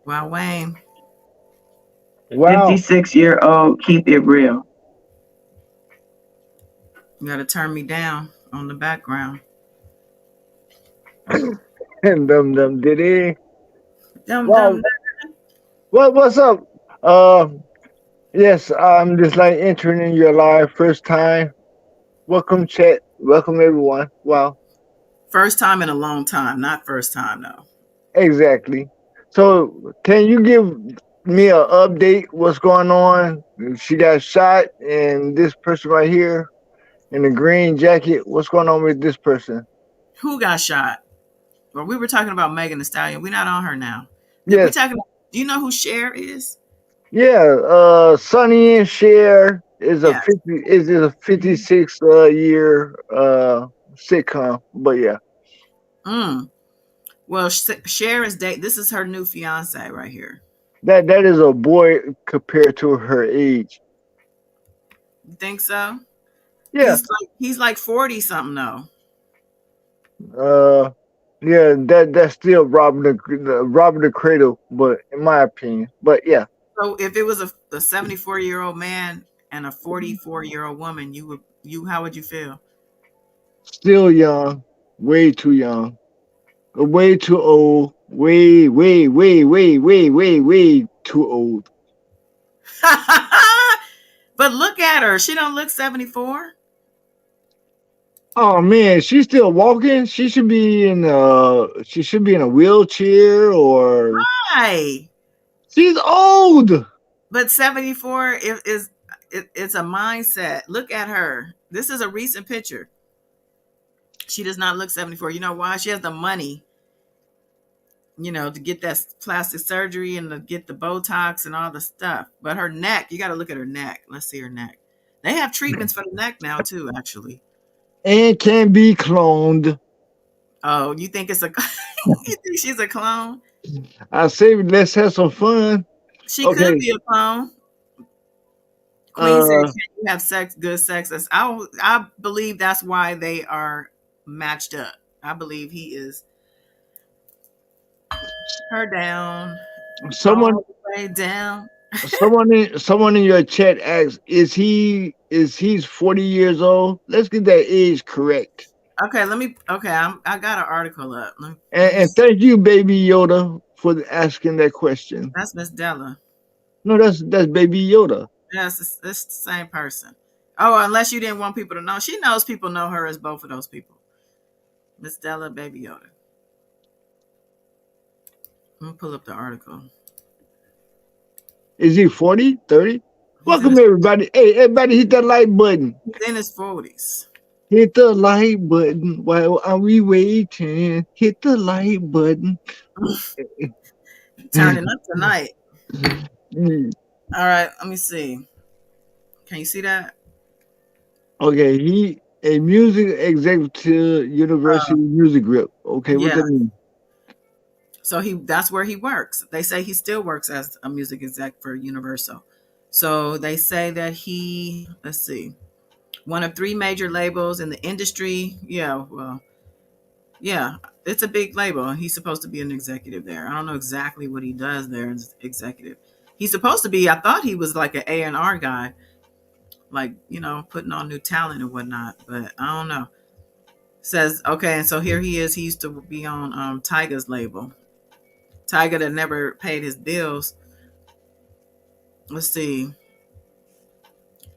Wow, Wayne. Wow. 56-year-old, keep it real. You got to turn me down on the background. And dum dum diddy. Dum dum. Wow. What's up? Yes, I'm just like entering in your live first time. Welcome, chat. Welcome, everyone. Wow. First time in a long time, not first time though. Exactly. So, can you give me an update? What's going on? She got shot, and this person right here in the green jacket. What's going on with this person? Who got shot? Well, we were talking about Megan Thee Stallion. We're not on her now. We Yes. talking. Do you know who Cher is? Yeah. Sonny and Cher Yes. is a 56 year sitcom. But yeah, Mm. Well, Cher is date. This is her new fiance right here. that is a boy compared to her age. You think so? Yeah. He's like 40 something though. Uh. Yeah. That's still robbing the cradle. But in my opinion. But yeah, So if it was a 74-year-old man and a 44-year-old woman, you how would you feel? still young. Way too young. Way too old. Way too old. But look at her. She don't look 74. Oh man, she's still walking. She should be in a wheelchair or Hi. she's old. But 74 it's a mindset. Look at her. This is a recent picture. She does not look 74. You know why? She has the money, to get that plastic surgery and to get the Botox and all the stuff. But her neck, you got to look at her neck. Let's see her neck. They have treatments for the neck now too, actually. And can be cloned. Oh, you think it's a you think she's a clone? I say let's have some fun. She could Okay. be a clone. Queen said, Uh "Can you have sex? Good sex." I believe that's why they are matched up. I believe he is her down, someone all the way down. someone in your chat asks, is he's 40 years old? Let's get that age correct. Okay, let me. Okay, I got an article up. Let me And see. thank you, Baby Yoda, for asking that question. That's Miss Della. No, that's Baby Yoda. Yes, it's the same person. Oh, unless you didn't want people to know, she knows people know her as both of those people. Miss Della, Baby Yoda. I'm gonna pull up the article. Is he 40, 30? He's in Welcome his everybody. Hey, everybody hit that like button. he's in his 40s. Hit the like button while are we waiting? Hit the like button. Turning up tonight. All right, let me see. Can you see that? Okay, he a music executive university music group. Okay, what Yeah. that mean? So that's where he works. They say he still works as a music exec for Universal. So they say that let's see, one of three major labels in the industry. Yeah, well, yeah, it's a big label. He's supposed to be an executive there. I don't know exactly what he does there as executive. He's supposed to be. I thought he was like an A&R guy, like putting on new talent and whatnot. But I don't know. Says okay, and so here he is. He used to be on Tyga's label. Tyga that never paid his bills. Let's see.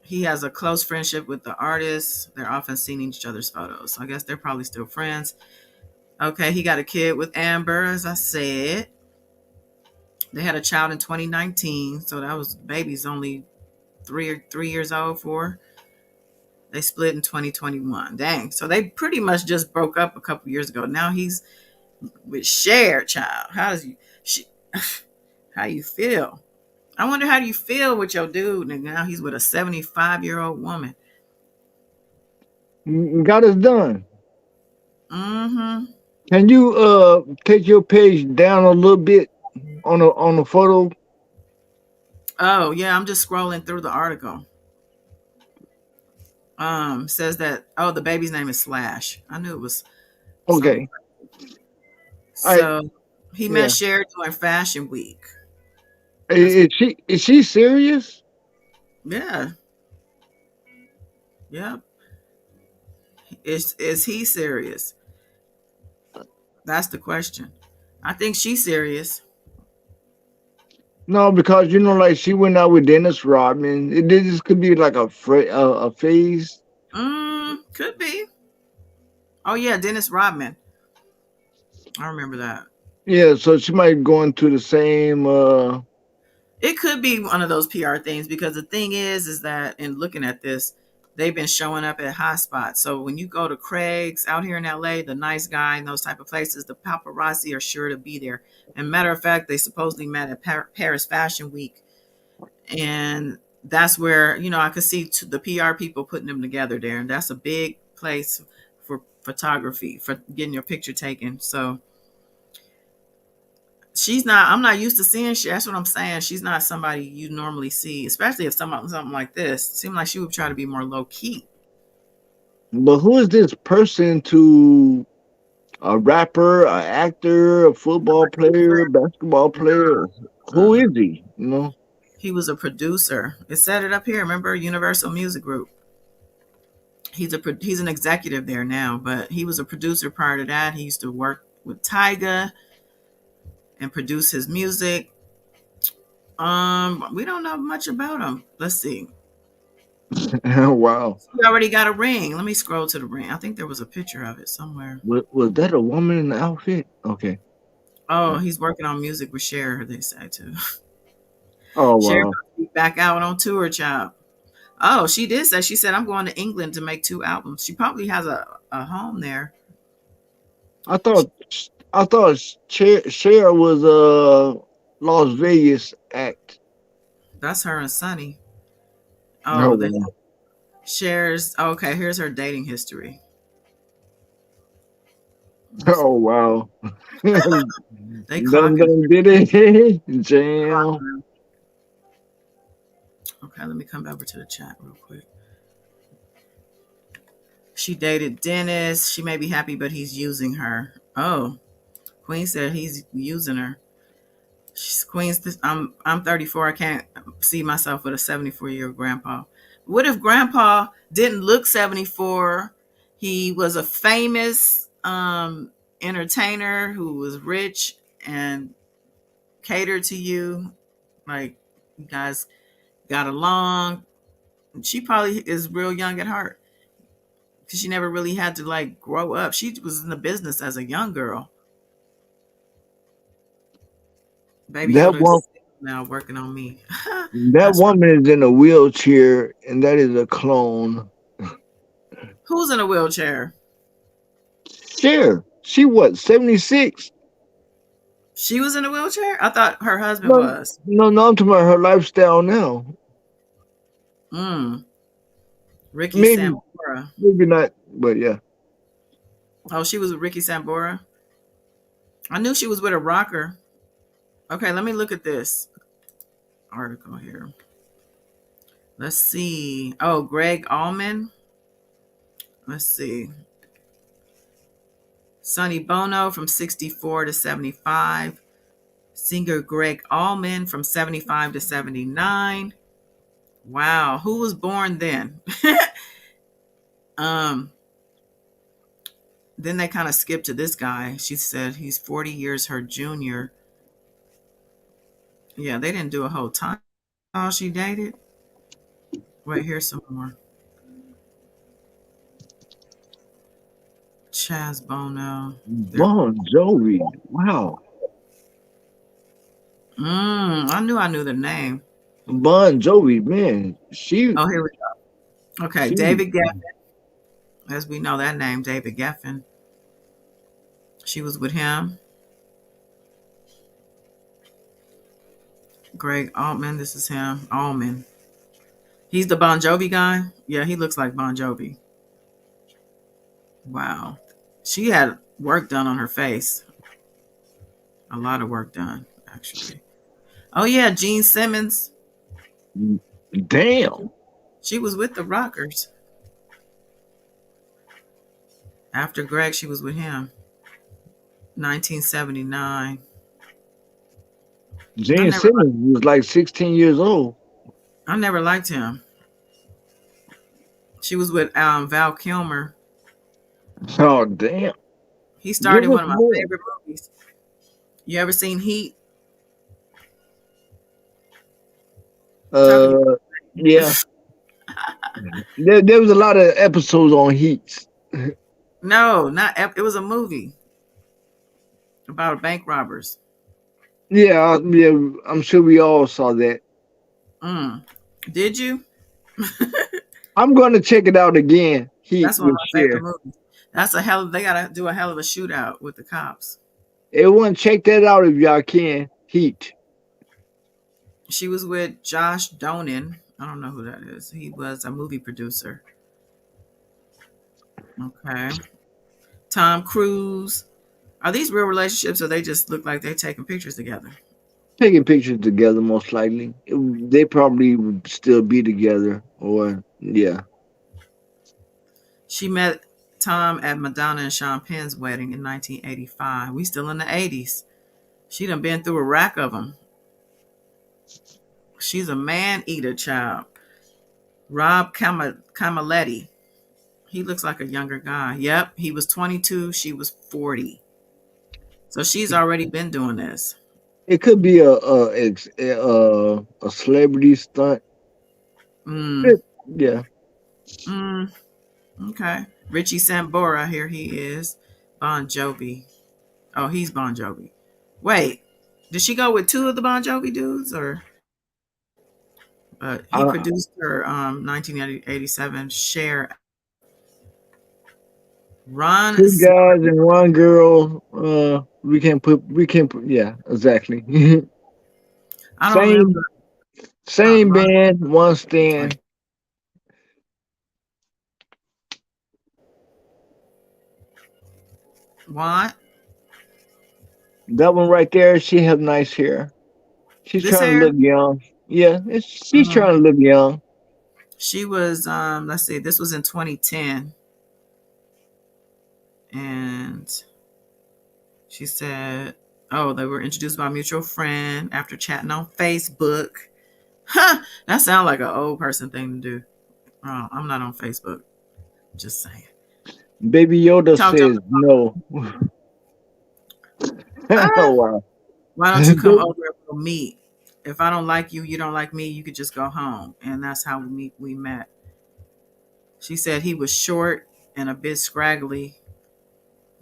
He has a close friendship with the artist. They're often seeing each other's photos. So I guess they're probably still friends. Okay, he got a kid with Amber, as I said. They had a child in 2019, so that was baby's only 3 years old. Four. They split in 2021. Dang. So they pretty much just broke up a couple years ago. Now he's with Cher, child. How you feel? I wonder how do you feel with your dude, and now he's with a 75-year-old woman. Got us done. Mm-hmm. Can you take your page down a little bit on the photo? Oh yeah, I'm just scrolling through the article. Says that the baby's name is Slash. I knew it was something. Okay. All right. So he met Yeah. Cher during Fashion Week. That's Is she serious? yeah, yeah. Is he serious? That's the question. I think she's serious. No, because like she went out with Dennis Rodman. This could be like a phase. Could be. Oh yeah, Dennis Rodman. I remember that. Yeah, so she might go into the same. It could be one of those PR things because the thing is that in looking at this, they've been showing up at hot spots. So when you go to Craig's out here in LA, the Nice Guy and those type of places, the paparazzi are sure to be there. And matter of fact, they supposedly met at Paris Fashion Week, and that's where I could see the PR people putting them together there, and that's a big place for photography for getting your picture taken. So she's not. I'm not used to seeing she. That's what I'm saying. She's not somebody you normally see, especially if something like this. Seemed like she would try to be more low key. But who is this person to a rapper, a actor, a football player, basketball player? Who Uh, is he? he was a producer. It said it up here. Remember Universal Music Group? He's an executive there now, but he was a producer prior to that. He used to work with Tyga and produce his music. We don't know much about him. Let's see. Wow. He already got a ring. Let me scroll to the ring. I think there was a picture of it somewhere. Was that a woman in the outfit? Okay. Oh, he's working on music with Cher, they say too. Oh Cher wow. about to be back out on tour, child. Oh, she did say, she said, I'm going to England to make 2 albums. She probably has a home there. I thought I thought Cher was a Las Vegas act. That's her and Sonny. Oh Oh, they wow. Cher's. Okay, here's her dating history. Let's Oh wow. Dun They clocking. dun did it. Jam. Okay, let me come over to the chat real quick. She dated Dennis. She may be happy, but he's using her. Oh, Queen said he's using her. Queen's. I'm 34. I can't see myself with a 74-year grandpa. What if Grandpa didn't look 74? He was a famous entertainer who was rich and catered to you. Like you guys got along. She probably is real young at heart because she never really had to like grow up. She was in the business as a young girl. Baby That Yoda one is now working on me. that That's right. woman is in a wheelchair and that is a clone. Who's in a wheelchair? Cher. She what, 76? She was in a wheelchair? I thought her husband No, was. no, I'm talking about her lifestyle now. Mm. Ricky Maybe, Sambora. maybe not, but yeah. Oh, she was with Ricky Sambora? I knew she was with a rocker. Okay, let me look at this article here. Let's see. Oh, Greg Allman. Let's see. Sonny Bono from 64 to 75. Singer Greg Allman from 75 to 79. Wow, who was born then? um, then they kind of skipped to this guy. She said he's 40 years her junior. Yeah, they didn't do a whole time. Oh, she dated. Wait, here's some more. Chaz Bono. There. Bon Jovi. Wow. I knew the name. Bon Jovi, man. She Oh, here we go. Okay, she David Geffen. As we know that name, David Geffen. She was with him. Greg Altman. This is him. Allman. He's the Bon Jovi guy. Yeah, he looks like Bon Jovi. Wow. She had work done on her face. A lot of work done, actually. Oh yeah, Gene Simmons. damn. She was with the Rockers. After Greg, she was with him. 1979. I Gene never Simmons was like 16 years old. I never liked him. She was with Val Kilmer. Oh damn. He Give started us one of my more. favorite movies. You ever seen Heat? Talking. Uh, yeah. There was a lot of episodes on Heat. No, not. It was a movie about bank robbers. Yeah, yeah. I'm sure we all saw that. Mm. Did you? I'm gonna check it out again. Heat That's one of with my favorite Cher. movies. That's a hell. They gotta do a hell of a shootout with the cops. Everyone, check that out if y'all can. Heat. She was with Josh Donen. I don't know who that is. He was a movie producer. Okay. Tom Cruise. Are these real relationships or they just look like they're taking pictures together? Taking pictures together, most likely. They probably would still be together, or yeah. She met Tom at Madonna and Sean Penn's wedding in 1985. We still in the 80s. She done been through a rack of them. She's a man eater child. Rob Camaletti. He looks like a younger guy. Yep, he was 22. She was 40. So she's already been doing this. It could be a celebrity stunt. Mm, Yeah. mm, okay. Richie Sambora, here he is. Bon Jovi. Oh, he's Bon Jovi. Wait, did she go with two of the Bon Jovi dudes, or he Uh, produced her 1987 Cher. Ron Two guys Snyder. and one girl. We can put. Yeah, exactly. I don't same remember. same Ron. band, one Wait, stand. what? That one right there. She have nice hair. She's This trying to hair? look young. Yeah, she's Mm. trying to look young. She was. Let's see. This was in 2010, and she said, "Oh, they were introduced by a mutual friend after chatting on Facebook." Huh, that sounds like an old person thing to do. Oh, I'm not on Facebook. Just saying. Baby Yoda Talked on says no. ah, Oh wow. why don't you come over and we'll meet? If I don't like you, you don't like me, you could just go home. And that's how we met. She said he was short and a bit scraggly,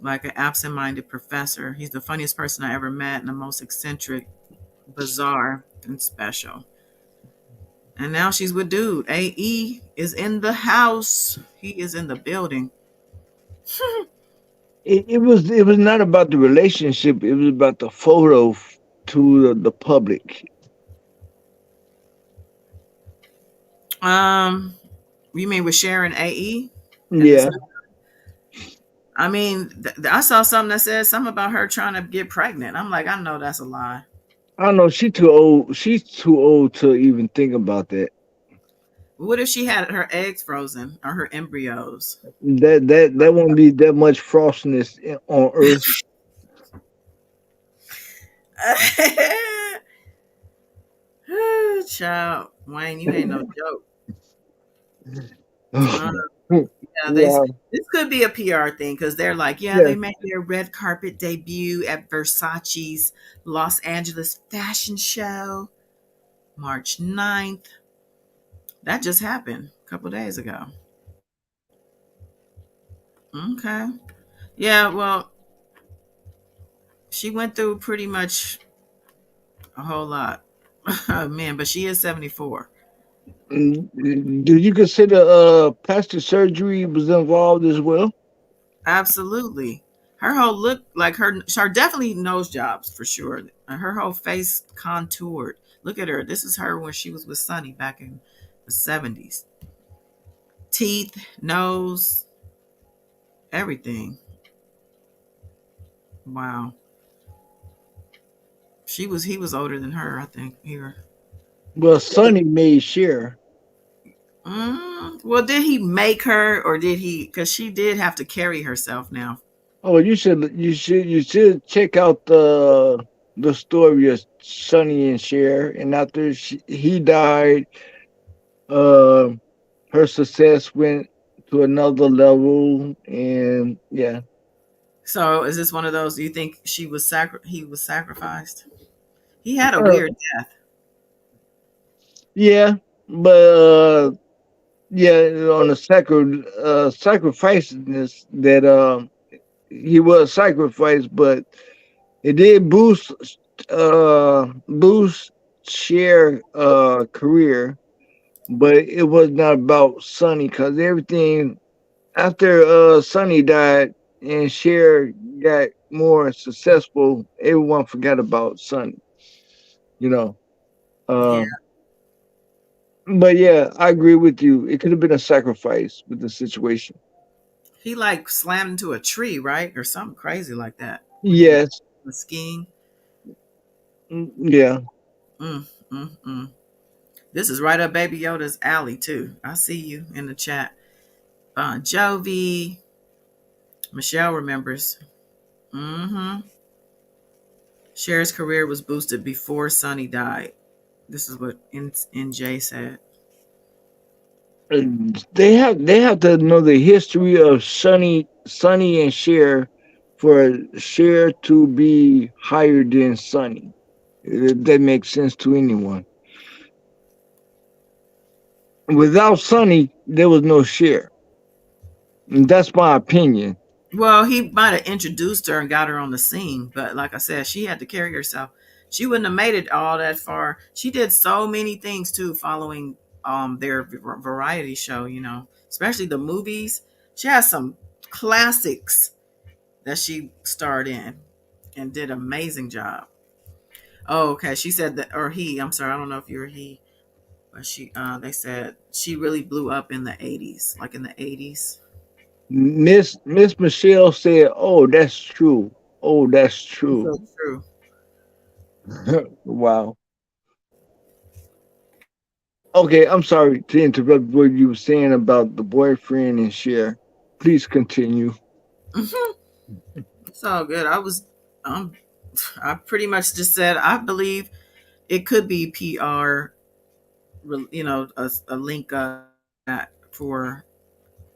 like an absent minded professor. He's the funniest person I ever met and the most eccentric, bizarre, and special. And now she's with dude. AE is in the house. He is in the building. It was not about the relationship. It was about the photo to the public. Um, you mean with Sharon AE and this Yeah, new? I mean, I saw something that said something about her trying to get pregnant. I'm like, I know that's a lie. I don't know. She too old. She's too old to even think about that. What if she had her eggs frozen or her embryos? That won't be that much frostiness on Earth. Child, Wayne, you ain't no joke. Uh, yeah, Yeah, this could be a PR thing because they're like, yeah, yeah. they made their red carpet debut at Versace's Los Angeles fashion show March 9th. That just happened a couple days ago. Okay. Yeah, well, she went through pretty much a whole lot. Man, but she is 74. Do you consider plastic surgery was involved as well? Absolutely. Her whole look, like her definitely nose jobs for sure. Her whole face contoured. Look at her. This is her when she was with Sonny back in the 70s. Teeth, nose, everything. Wow. He was older than her, I think. Here. Well, Sonny made Cher. Well, did he make her or did he? Because she did have to carry herself now. Oh, you should check out the story of Sonny and Cher. And after he died, uh, her success went to another level. And yeah, So is this one of those? Do you think he was sacrificed? He had a uh, weird death. Yeah, but yeah, on the sacrifices that he was sacrificed, but it did boost Cher career, but it was not about Sonny because everything after Sonny died and Cher got more successful, everyone forgot about Sonny. You know. Yeah. Uh, but yeah, I agree with you. It could have been a sacrifice with the situation. He like slammed into a tree, right? Or something crazy like that when he Yes. was skiing. Yeah. Mm, mm, mm. This is right up Baby Yoda's alley too. I see you in the chat. Jovi, Michelle remembers. Mm-hmm. Cher's career was boosted before Sonny died. This is what NJ said. They have to know the history of Sonny and Cher for Cher to be higher than Sonny. That makes sense to anyone. Without Sonny, there was no Cher. And that's my opinion. Well, he might have introduced her and got her on the scene, but like I said, she had to carry herself. She wouldn't have made it all that far. She did so many things too, following their variety show. Especially the movies. She has some classics that she starred in and did an amazing job. Oh, okay. She said that, or he. I'm sorry, I don't know if you're a he, but they said she really blew up in the '80s, like in the '80s. Miss Michelle said, "Oh, that's true. Oh, that's It's true." so true. Wow. Okay, I'm sorry to interrupt what you were saying about the boyfriend and Cher. Please continue. It's all good. Um, I pretty much just said I believe it could be PR, a link up that for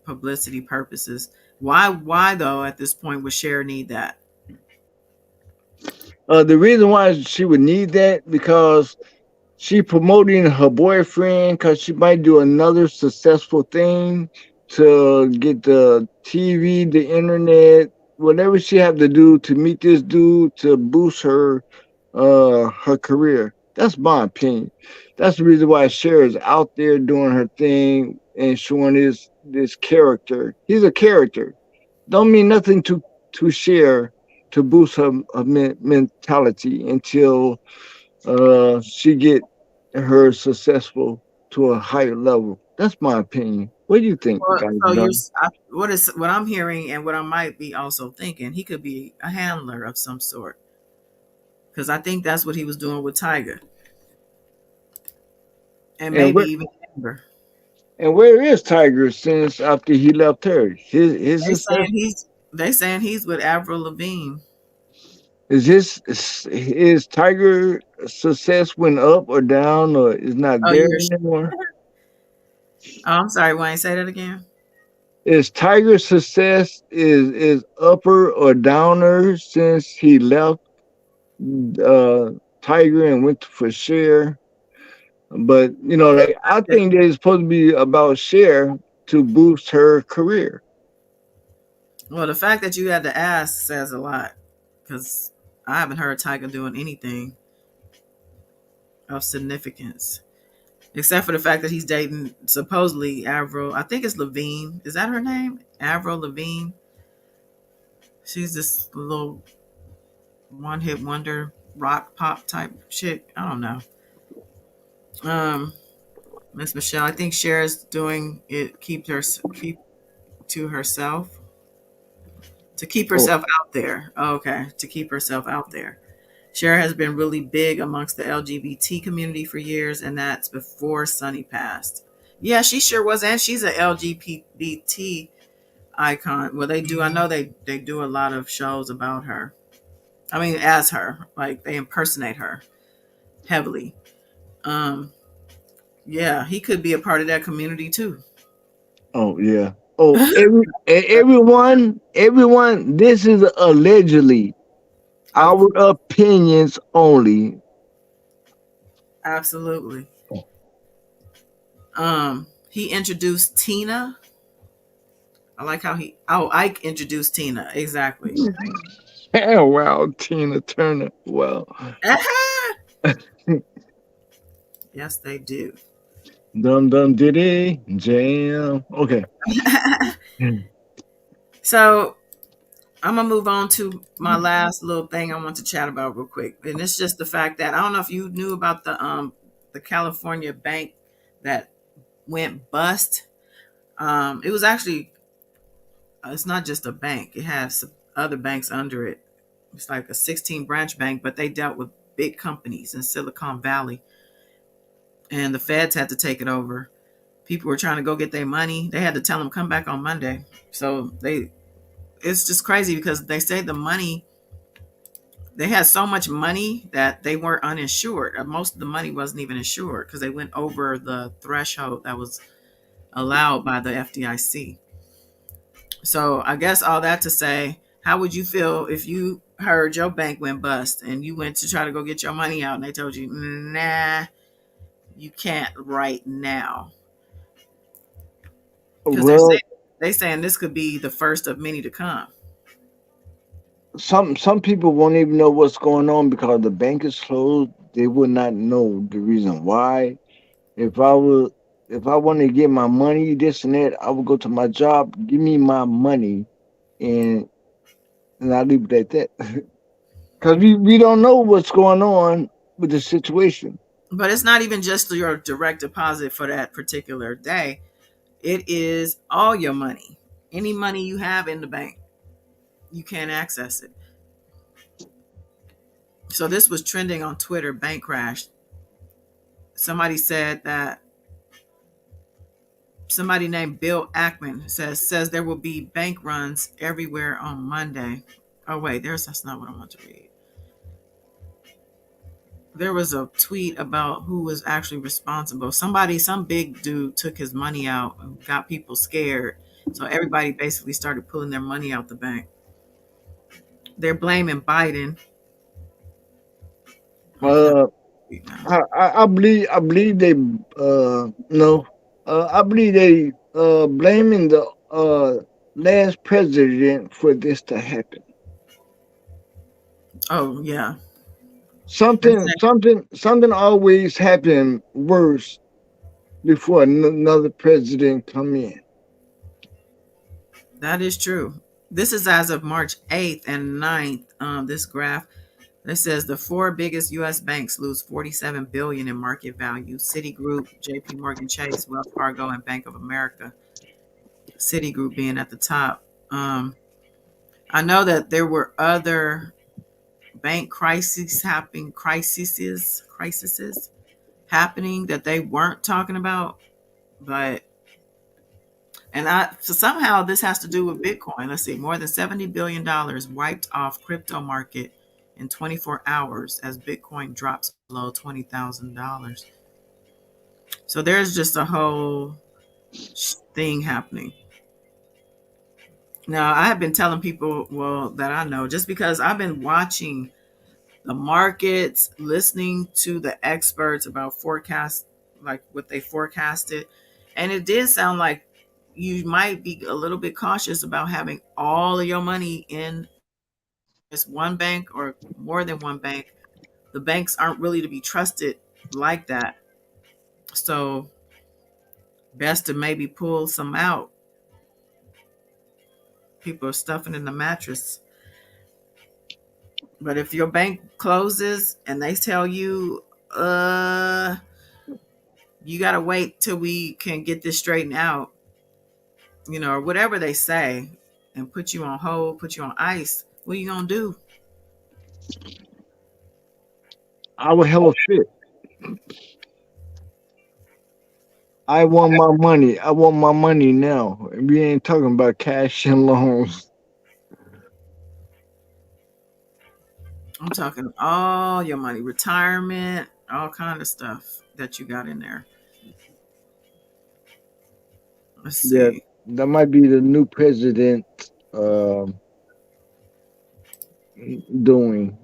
publicity purposes. Why though? At this point, would Cher need that? The reason why she would need that because she promoting her boyfriend because she might do another successful thing to get the TV, the internet, whatever she have to do to meet this dude to boost her career. That's my opinion. That's the reason why Cher is out there doing her thing and showing this character. He's a character. Don't mean nothing to Cher to boost her mentality until she get her successful to a higher level. That's my opinion. What do you think, Well, guys? so Done? what I'm hearing and what I might be also thinking, he could be a handler of some sort because I think that's what he was doing with Tiger and And maybe where even Amber. and where is Tiger since after he left her? His They success saying he's they saying he's with Avril Lavigne. is Tiger success went up or down or is not Oh, there you're. anymore? Oh, I'm sorry, Wayne. Say that again. Is Tiger's success is upper or downer since he left uh Tiger and went for Cher? But Well, the like I fact that think that it's supposed to be about Cher to boost her career. the fact that you had to ask says a lot because I haven't heard Tiger doing anything of significance except for the fact that he's dating supposedly Avril. I think it's Lavigne. Is that her name? Avril Lavigne. She's this little one hit wonder rock pop type chick. I don't know. Um, Miss Michelle, I think Cher's doing it keep to herself to keep Oh, herself out there. Oh, okay, to keep herself out there. Cher has been really big amongst the LGBT community for years, and that's before Sonny passed. Yeah, she sure was, and she's an LGBT icon. Well, they do. I know they do a lot of shows about her. I mean, as her, like they impersonate her heavily. Um, yeah, he could be a part of that community too. oh yeah. Oh, everyone. This is allegedly Of our course, opinions only. absolutely. He introduced Tina. I like how Ike introduced Tina. Exactly. Yeah, wow, Tina Turner. Well, Yes, they do. dum dum diddy jam. Okay. So I'm gonna move on to my last little thing I want to chat about real quick, and it's just the fact that I don't know if you knew about the California bank that went bust. It was actually it's not just a bank; it has some other banks under it. It's like a 16 branch bank, but they dealt with big companies in Silicon Valley, and the feds had to take it over. People were trying to go get their money. They had to tell them come back on Monday. So it's just crazy because they say the money they had so much money that they weren't uninsured. Most of the money wasn't even insured because they went over the threshold that was allowed by the FDIC. So I guess all that to say, how would you feel if you heard your bank went bust and you went to try to go get your money out and they told you, nah, you can't right now? Because Well, they saying this could be the first of many to come. some people won't even know what's going on because the bank is closed. They would not know the reason why. If I was, if I wanted to get my money, this and that, I would go to my job, give me my money, and I leave it at that. Because we don't know what's going on with the situation. But it's not even just your direct deposit for that particular day. It is all your money. Any money you have in the bank, you can't access it. So this was trending on Twitter, bank crash. Somebody said that somebody named Bill Ackman says there will be bank runs everywhere on Monday. Oh wait, that's not what I want to read. There was a tweet about who was actually responsible. Some big dude took his money out and got people scared. So everybody basically started pulling their money out the bank. They're blaming Biden. Okay, Uh, now. I believe they no, I believe they blaming the last president for this to happen. Oh yeah, they're Something always happen worse before another president come in. that is true. This is as of March 8th and 9th. This graph that says the four biggest U.S. banks lose 47 billion in market value. Citigroup, J.P. Morgan Chase, Wells Fargo, and Bank of America. Citigroup being at the top. I know that there were other bank crises happening that they weren't talking about, but so somehow this has to do with Bitcoin. Let's see, more than $70 billion wiped off crypto market in 24 hours as Bitcoin drops below $20,000. So there's just a whole thing happening. Now, I have been telling people, well, that I know, just because I've been watching the markets, listening to the experts about forecast, like what they forecasted, and it did sound like you might be a little bit cautious about having all of your money in just one bank or more than one bank. The banks aren't really to be trusted like that. So best to maybe pull some out. People are stuffing in the mattress. But if your bank closes and they tell you, you gotta wait till we can get this straightened out, or whatever they say, and put you on hold, put you on ice, what are you gonna do? I would have a fit. I want my money. I want my money now. We ain't talking about cash and loans. I'm talking all your money, retirement, all kind of stuff that you got in there. Let's Yeah, see. that might be the new president doing.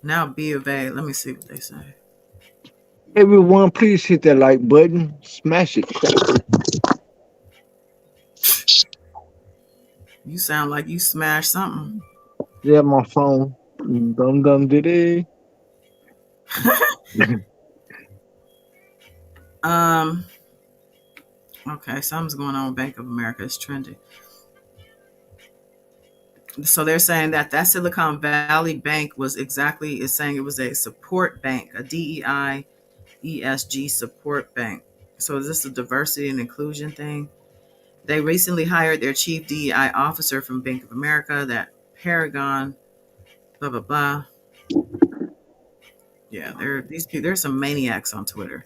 Now B of A, let me see what they say. Everyone, please hit that like button. Smash it. You sound like you smashed something. Yeah, my phone. Dum dum diddy. Um. Okay, something's going on with Bank of America. It's trending. So they're saying that Silicon Valley Bank was exactly is saying it was a support bank, a DEI ESG support bank. So is this a diversity and inclusion thing? They recently hired their chief DEI officer from Bank of America, that Paragon, blah blah blah. Yeah, there these people. There's some maniacs on Twitter.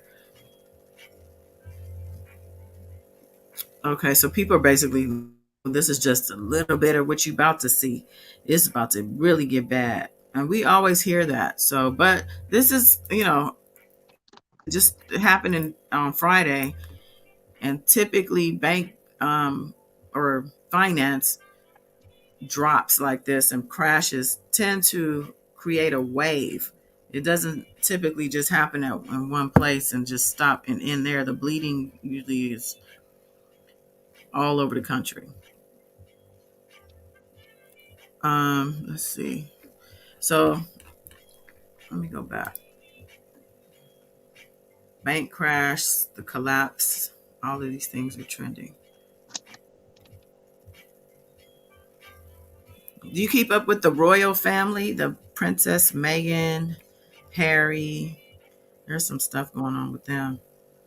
Okay, so people are basically, this is just a little bit of what you about to see. It's about to really get bad, and we always hear that. So, but this is just happening on Friday, and typically bank or finance drops like this and crashes tend to create a wave. It doesn't typically just happen in one place and just stop and end there. The bleeding usually is all over the country. Let's see. So let me go back. Bank crash, the collapse, all of these things are trending. Do you keep up with the royal family, the Princess Meghan, Harry? There's some stuff going on with them.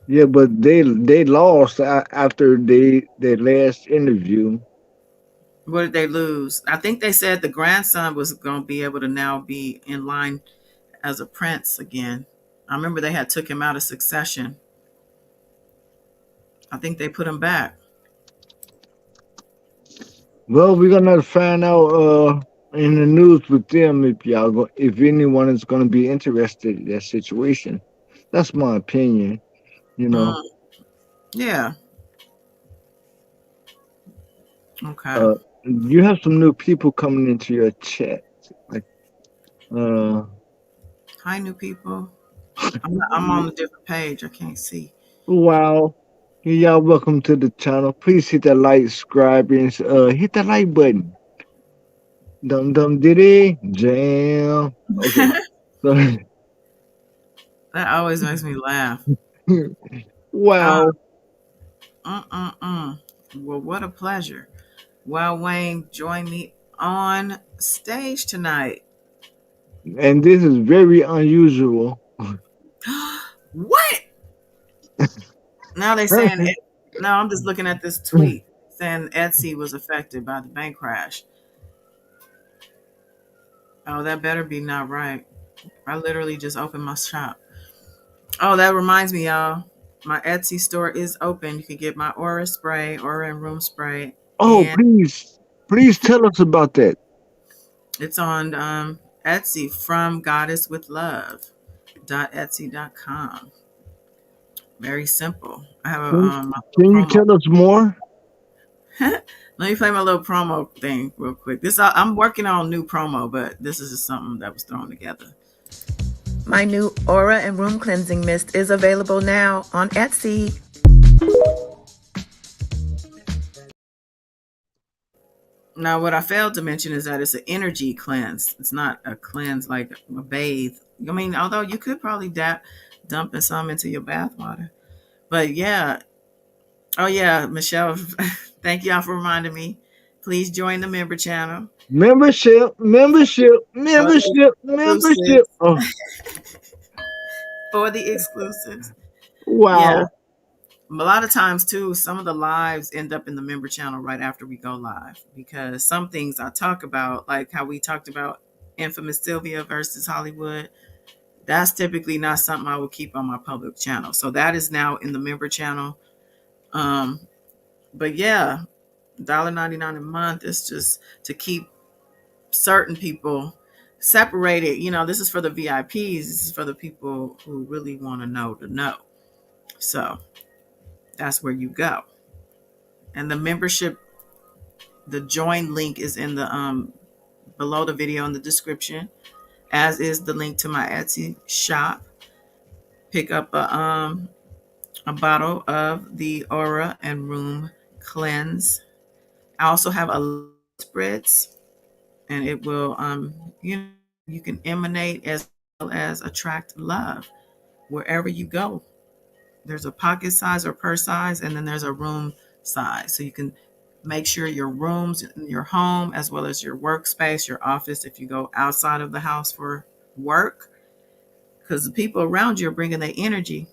Yeah, but they lost after their last interview. What did they lose? I think they said the grandson was going to be able to now be in line as a prince again. I remember they had took him out of Succession. I think they put him back. Well, we're gonna find out in the news with them if anyone is gonna be interested in that situation. That's my opinion. You know, Mm, yeah. Okay. you have some new people coming into your chat. Like, uh, Hi, new people. I'm on a different page. I can't see. wow. Y'all welcome to the channel. Please hit that like, subscribe, and hit that like button. Dum dum diddy jam. Okay, so That always makes me laugh. Uh, wow. well, what a pleasure. Well, Wayne, join me on stage tonight. And this is very unusual. What? Now they saying it. No, I'm just looking at this tweet saying Etsy was affected by the bank crash. Oh, that better be not right. I literally just opened my shop. Oh, that reminds me, y'all. My Etsy store is open. You can get my Aura spray, Aura and Room spray, Oh, and please tell us about that. it's on Etsy from Goddess with Love. Etsy.com. Very simple. I have a Can, my little can you promo. tell us more? Let me play my little promo thing real quick. I'm working on new promo, but this is just something that was thrown together. My new Aura and Room Cleansing Mist is available now on Etsy. Now, what I failed to mention is that it's an energy cleanse. It's not a cleanse like a bathe. I mean, although you could probably dump some into your bath water. But yeah. Oh, yeah, Michelle, thank y'all for reminding me. Please join the member channel Membership, membership, for the membership, membership. exclusives. Oh, For the exclusives. Yeah. wow. A lot of times too, some of the lives end up in the member channel right after we go live, because some things I talk about, like how we talked about infamous Sylvia versus Hollywood, that's typically not something I would keep on my public channel. So that is now in the member channel. Um, but yeah, $1.99 a month is just to keep certain people separated. This is for the VIPs. This is for the people who really want to know. So that's where you go. And the membership, the join link is in the below the video in the description, as is the link to my Etsy shop. Pick up a bottle of the Aura and Room Cleanse. I also have a love spritz, and it will you know, you can emanate as well as attract love wherever you go. There's a pocket size or purse size, and then there's a room size. So you can make sure your rooms in your home, as well as your workspace, your office, if you go outside of the house for work, because the people around you are bringing their energy,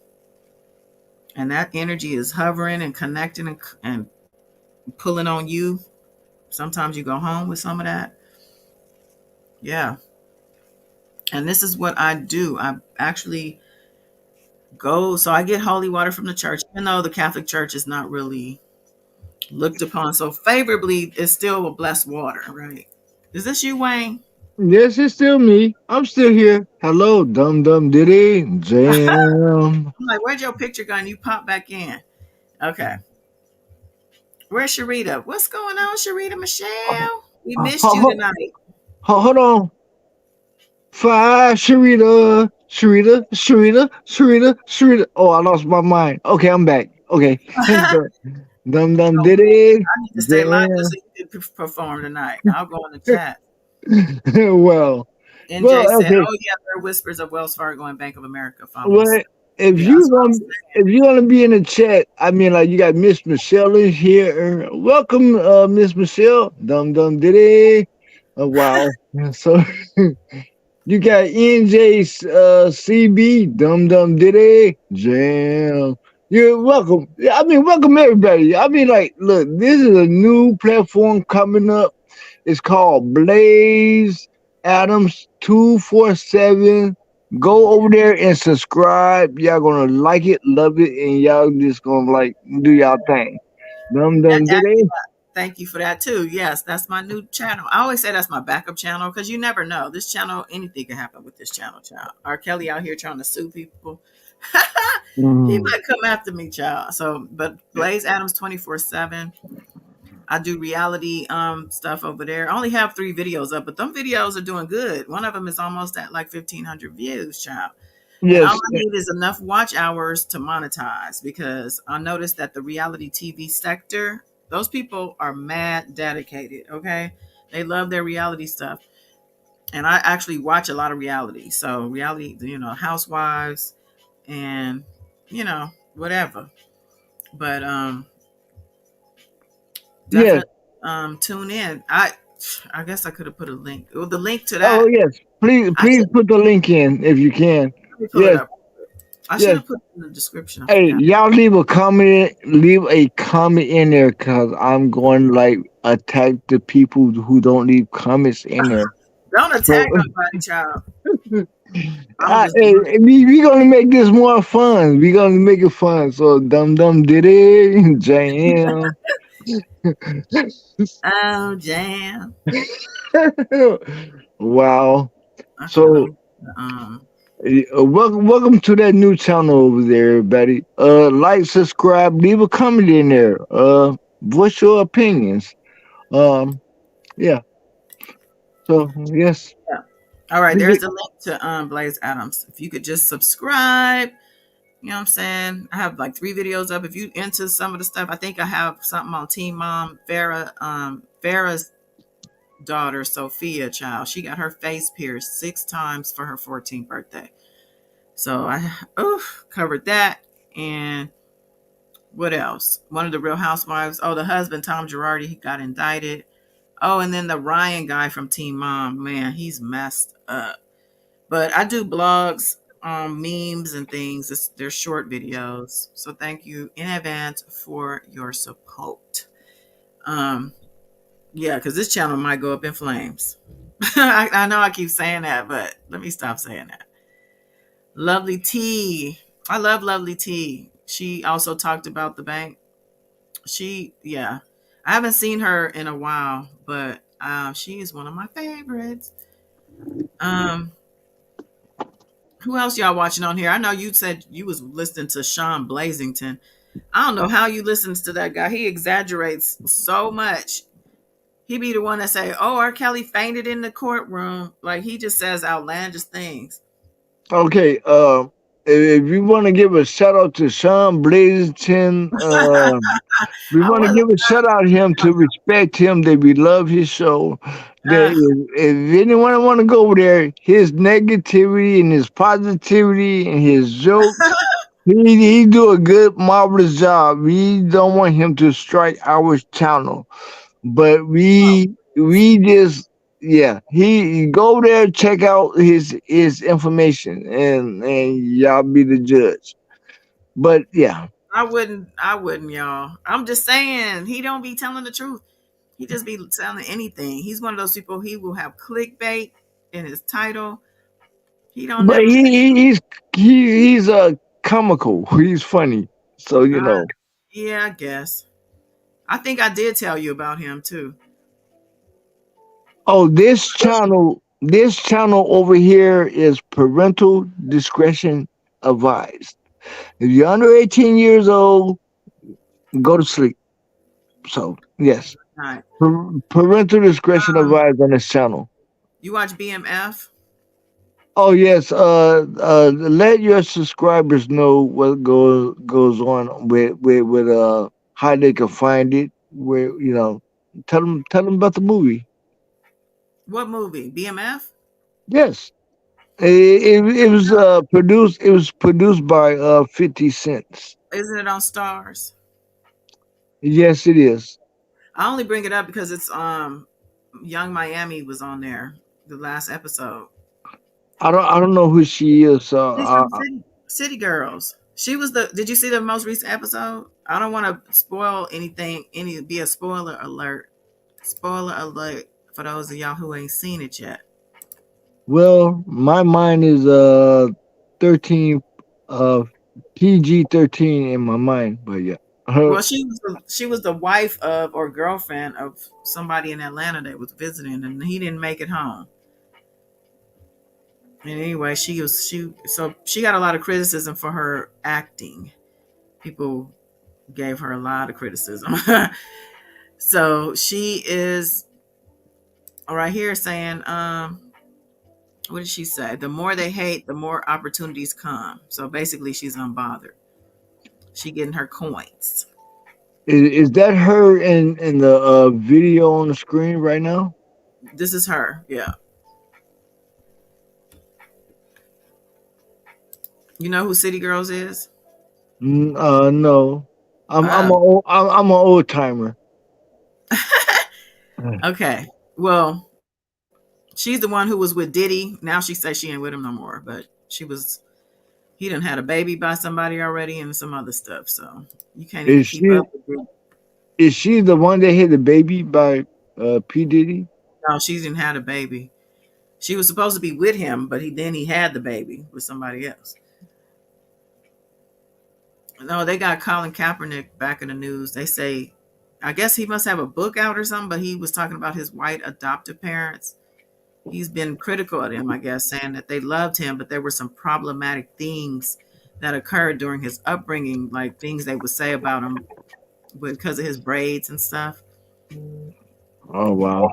and that energy is hovering and connecting and pulling on you. Sometimes you go home with some of that. Yeah. And this is what I do. I actually go, so I get holy water from the church, even though the Catholic Church is not really looked upon so favorably, it's still a blessed water, right? Is this you, Wayne? Yes, it's still me. I'm still here. Hello, dum dum diddy jam. I'm like, where'd your picture go? And you pop back in. Okay. Where's Sharita? What's going on, Sharita Michelle? We missed you Hold, tonight. hold on. Fire, Sharita. Oh, I lost my mind. Okay, I'm back. Okay. Dum dum Oh, diddy I need to stay live just jam. so you can perform tonight. I'll go in the chat. well, NJ said, okay. "Oh yeah, there are whispers of Wells Fargo and Bank of America follows." Well, if Yeah, you that's what I'm gonna if you gonna be in the chat, I mean, like you got Miss Michelle in here. Welcome, Miss Michelle. Dum dum diddy. Oh, wow. So you got NJ CB. Dum dum diddy jam. You're welcome. Yeah, I mean, welcome everybody. I mean, like, look, this is a new platform coming up. It's called Blaze Adams 247. Go over there and subscribe. Y'all gonna like it, love it, and y'all just gonna like do y'all thing. Dum That dum actually, diddy. thank you for that too. Yes, that's my new channel. I always say that's my backup channel because you never know. This channel, anything can happen with this channel, child. R. Kelly out here trying to sue people. He Mm. might come after me, child. So, but Blaze Adams 24/7. I do reality stuff over there. I only have 3 videos up, but them videos are doing good. One of them is almost at like 1,500 views, child. And all Yes, I need is enough watch hours to monetize because I noticed that the reality TV sector, those people are mad dedicated. Okay. They love their reality stuff. And I actually watch a lot of reality. So, reality, housewives and, whatever. But yes. definitely tune in. I guess I could have put a link. Well, the link to Oh, that, yes. Please, I please should put the link in if you can. let me pull it Yes, up. I should yes. have put it in the description. I Hey, forgot. y'all leave a comment in there, cause I'm going to like attack the people who don't leave comments in there. Don't So, attack nobody, child. I'm just hey, we gonna make this more fun. We gonna make it fun. So dum dum did it, jam. oh jam. Wow. Okay, let So me welcome to that new channel over there, everybody. Like, subscribe, leave a comment in there. Voice your opinions. Um, yeah. So yes. yeah. All right, there's the link to Blaze Adams. If you could just subscribe, you know what I'm saying? I have like 3 videos up. If you into some of the stuff, I think I have something on Teen Mom. Farrah's daughter, Sophia, child. She got her face pierced 6 times for her 14th birthday. So I covered that. And what else? One of the Real Housewives. Oh, the husband, Tom Girardi, he got indicted. Oh, and then the Ryan guy from Teen Mom. Man, he's messed up. But I do blogs, memes and things. They're short videos. So thank you in advance for your support. Um, yeah, because this channel might go up in flames. I know I keep saying that, but let me stop saying that. Lovely T. I love Lovely T. She also talked about the bank. Yeah. I haven't seen her in a while, but she is one of my favorites. Um, who else y'all watching on here? I know you said you was listening to Sean Blazington. I don't know how you listens to that guy. He exaggerates so much. He be the one that say, "Oh, R. Kelly fainted in the courtroom." Like he just says outlandish things. Okay. if you want to give a shout out to Sean Blazington, we I want to wasn't give a shout out to him to respect him that we love his show. That uh, if anyone want to go over there, his negativity and his positivity and his jokes, he do a good marvelous job. We don't want him to strike our channel, but we just yeah he go there check out his information and y'all be the judge. But yeah. I wouldn't, y'all. I'm just saying he don't be telling the truth. He just be telling anything. He's one of those people. He will have clickbait in his title. He don't But never say. he's comical. He's funny. So you Uh, know. yeah, I guess. I think I did tell you about him too. Oh, this channel over here is parental discretion advised. If you're under 18 years old, go to sleep. So yes, Right. parental discretion advised on this channel. You watch BMF? Oh yes, let your subscribers know what goes on with how they can find it. Where tell them about the movie. What movie? BMF? Yes, it was produced by 50 Cents. Isn't it on Stars? Yes, it is. I only bring it up because it's Young Miami was on there the last episode. I don't know who she is. So She's from City Girls. She was the. Did you see the most recent episode? I don't want to spoil anything. Be a spoiler alert. Spoiler alert for those of y'all who ain't seen it yet. well, my mind is 13 uh PG-13 in my mind, but yeah. Well, she was the wife of or girlfriend of somebody in Atlanta that was visiting, and he didn't make it home. And anyway, she got a lot of criticism for her acting. People gave her a lot of criticism. So she is right here saying, what did she say? The more they hate, the more opportunities come. So basically, she's unbothered. She getting her coins. Is that her in the video on the screen right now? This is her. Yeah. You know who City Girls is? No. I'm Uh, a I'm an old timer. okay. Well, she's the one who was with Diddy. Now she says she ain't with him no more, but he done had a baby by somebody already and some other stuff. So you can't even Is keep she up with it. is she the one that hit the baby by P Diddy? No, she didn't had a baby. She was supposed to be with him, but he had the baby with somebody else. No, they got Colin Kaepernick back in the news. They say, I guess he must have a book out or something, but he was talking about his white adoptive parents. He's been critical of them, I guess, saying that they loved him, but there were some problematic things that occurred during his upbringing, like things they would say about him because of his braids and stuff. Oh wow.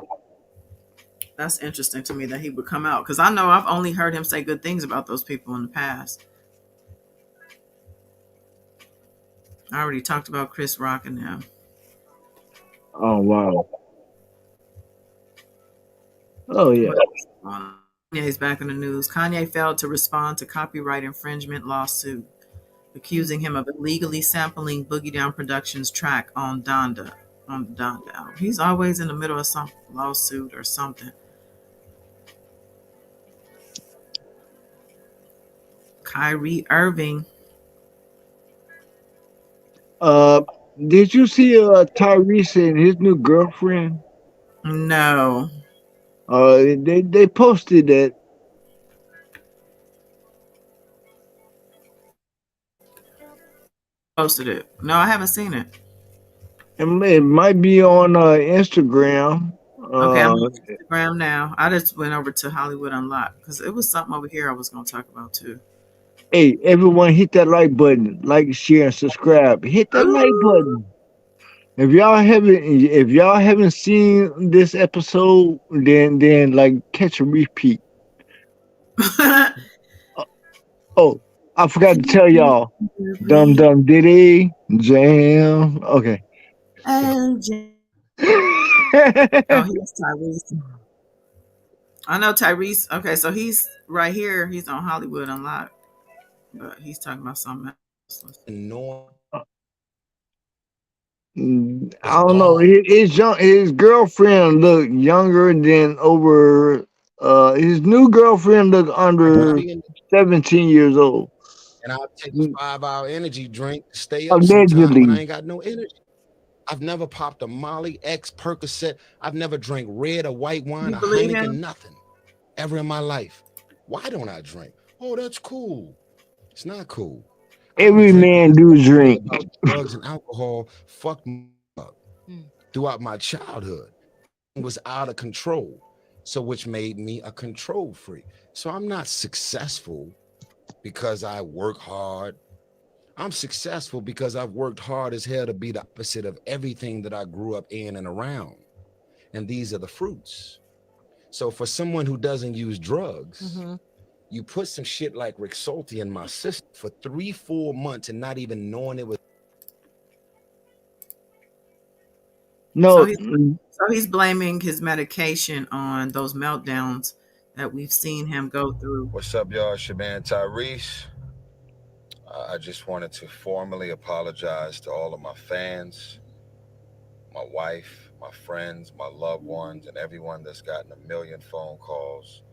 That's interesting to me that he would come out because I know I've only heard him say good things about those people in the past. I already talked about Chris Rock and them. Oh wow. Oh yeah. What Kanye's back in the news. Kanye failed to respond to copyright infringement lawsuit accusing him of illegally sampling Boogie Down Productions' track on Donda. On the Donda album. He's always in the middle of some lawsuit or something. Kyrie Irving. Uh, did you see Tyrese and his new girlfriend? No. They posted that. Posted it. No, I haven't seen it. It might be on Instagram. Okay, I'm Uh, on Instagram now. I just went over to Hollywood Unlocked because it was something over here I was going to talk about too. hey, everyone, hit that like button, like, share, and subscribe. Hit that like Ooh. button. If y'all haven't seen this episode, then like catch a repeat. Uh, oh, I forgot to tell y'all. Dum dum diddy jam. Okay. Hey, oh, here's Tyrese. I know Tyrese. Okay, so he's right here. He's on Hollywood Unlocked, but he's talking about something else. Let's see. Knowing I it's don't know. gone. His girlfriend looked younger than over. His new girlfriend looked When I under be in 17 years old. and I'll take a 5 hour energy drink to stay up sometime when I Allegedly. ain't got no energy. I've never popped a Molly, X, Percocet. I've never drank red or white wine, You a believe Heineken, him? nothing ever in my life. Why don't I drink? Oh, that's cool. It's not cool. I don't Every drink man because do the thing drink. about drugs and alcohol fucked me up throughout my childhood. It was out of control. So which made me a control freak. So I'm not successful because I work hard. I'm successful because I've worked hard as hell to be the opposite of everything that I grew up in and around. And these are the fruits. So for someone who doesn't use drugs, you put some shit like Rexulti in my system for 3 full months and not even knowing it was. So No, he's so he's blaming his medication on those meltdowns that we've seen him go through. What's up, y'all? It's your man Tyrese. I just wanted to formally apologize to all of my fans, my wife, my friends, my loved ones, and everyone that's gotten a million phone calls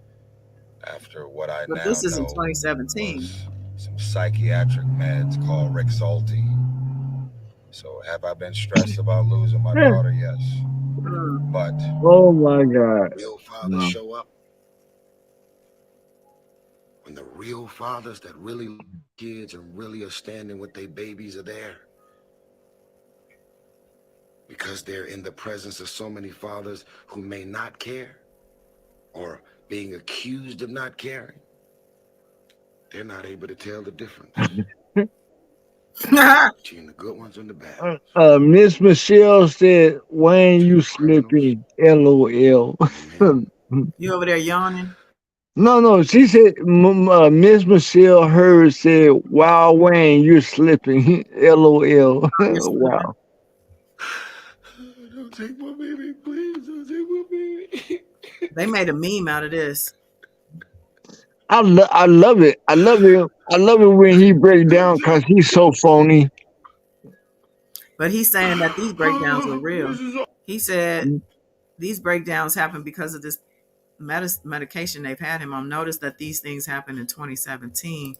after what I But now this is in know 2017. was some psychiatric meds called Rexulti. So, have I been stressed about losing my daughter? Yes. Mm. But oh my God. real fathers No. show up when the real fathers that really love kids and really are standing with their babies are there. Because they're in the presence of so many fathers who may not care or being accused of not caring, they're not able to tell the difference between the good ones and the bad ones, Miss Michelle said, Wayne, between you the criminals slipping. LOL. and the men. You over there yawning? No, no. She said, Miss Michelle Hurd said, wow, Wayne, you're slipping. LOL. Oh, you're slipping. Wow. Don't take my baby, please. Don't take my baby. They made a meme out of this, I love it. I love it. I love it when he break Don't down take. because he's so phony. but he's saying that these breakdowns are real. This is all. He said these breakdowns happen because of this medication they've had him on. Notice that these things happened in 2017,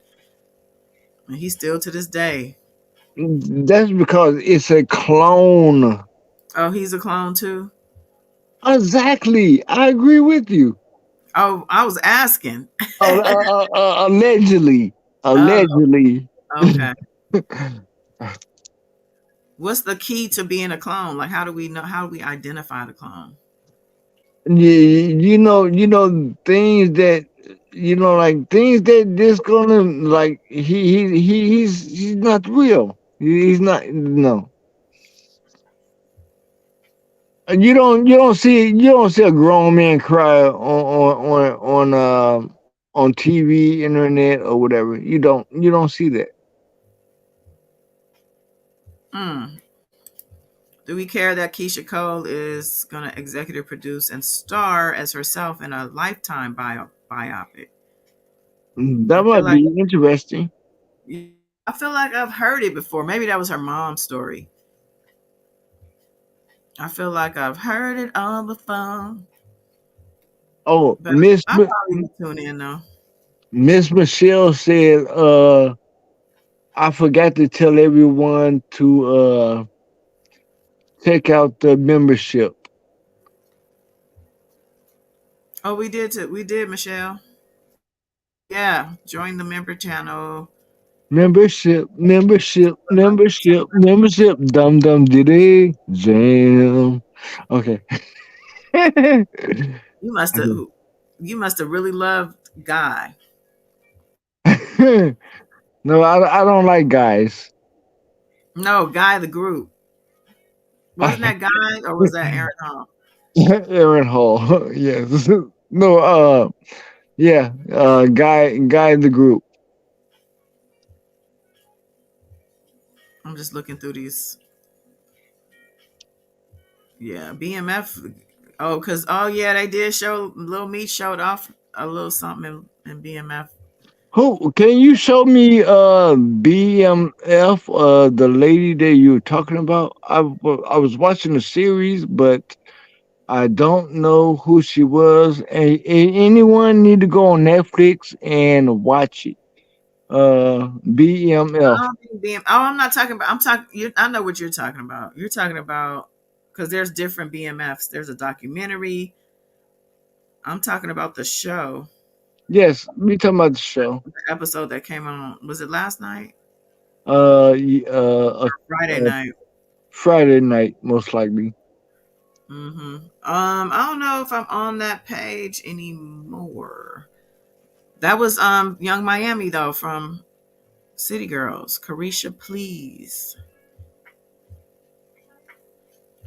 and he's still to this day. That's because it's a clone. Oh, he's a clone too. Exactly. I agree with you. Oh, I was asking. Allegedly. Oh, Allegedly. okay. What's the key to being a clone? Like, how do we know? How do we identify the clone? You know things that like things that this gonna like he's not real. He's not no. You don't see a grown man cry on TV, internet, or whatever. You don't see that. Hmm. Do we care that Keisha Cole is going to executive produce and star as herself in a Lifetime biopic? I That feel might like be interesting. I feel like I've heard it before. Maybe that was her mom's story. I feel like I've heard it on the phone, Oh, but I'll probably tune in though. Miss Michelle said, I forgot to tell everyone to check out the membership. Oh, we did too. We did, Michelle. Yeah, join the member channel. Membership. Dum dum diddy jam. Okay. You must have. You must have really loved Guy. No, I don't like guys. No, Guy the group. Wasn't that Guy or was that Aaron Hall? Aaron Hall. Yes. No, yeah, guy in the group. I'm just looking through these. Yeah, BMF. Oh, cause yeah, they did show Little Meat showed off a little something in BMF. Who can you show me BMF, the lady that you were talking about? I was watching the series, but I don't know who she was. Anyone need to go on Netflix and watch it. I BMF. don't think I'm not talking about. I'm talking. I know what you're talking about. You're talking about because there's different BMFs. There's a documentary. I'm talking about the show, Yes, we talking about the show. the episode that came on. Was it last night? Friday Uh, night. Friday night, most likely. I don't know if I'm on that page anymore. That was Young Miami though from City Girls. Carisha, please.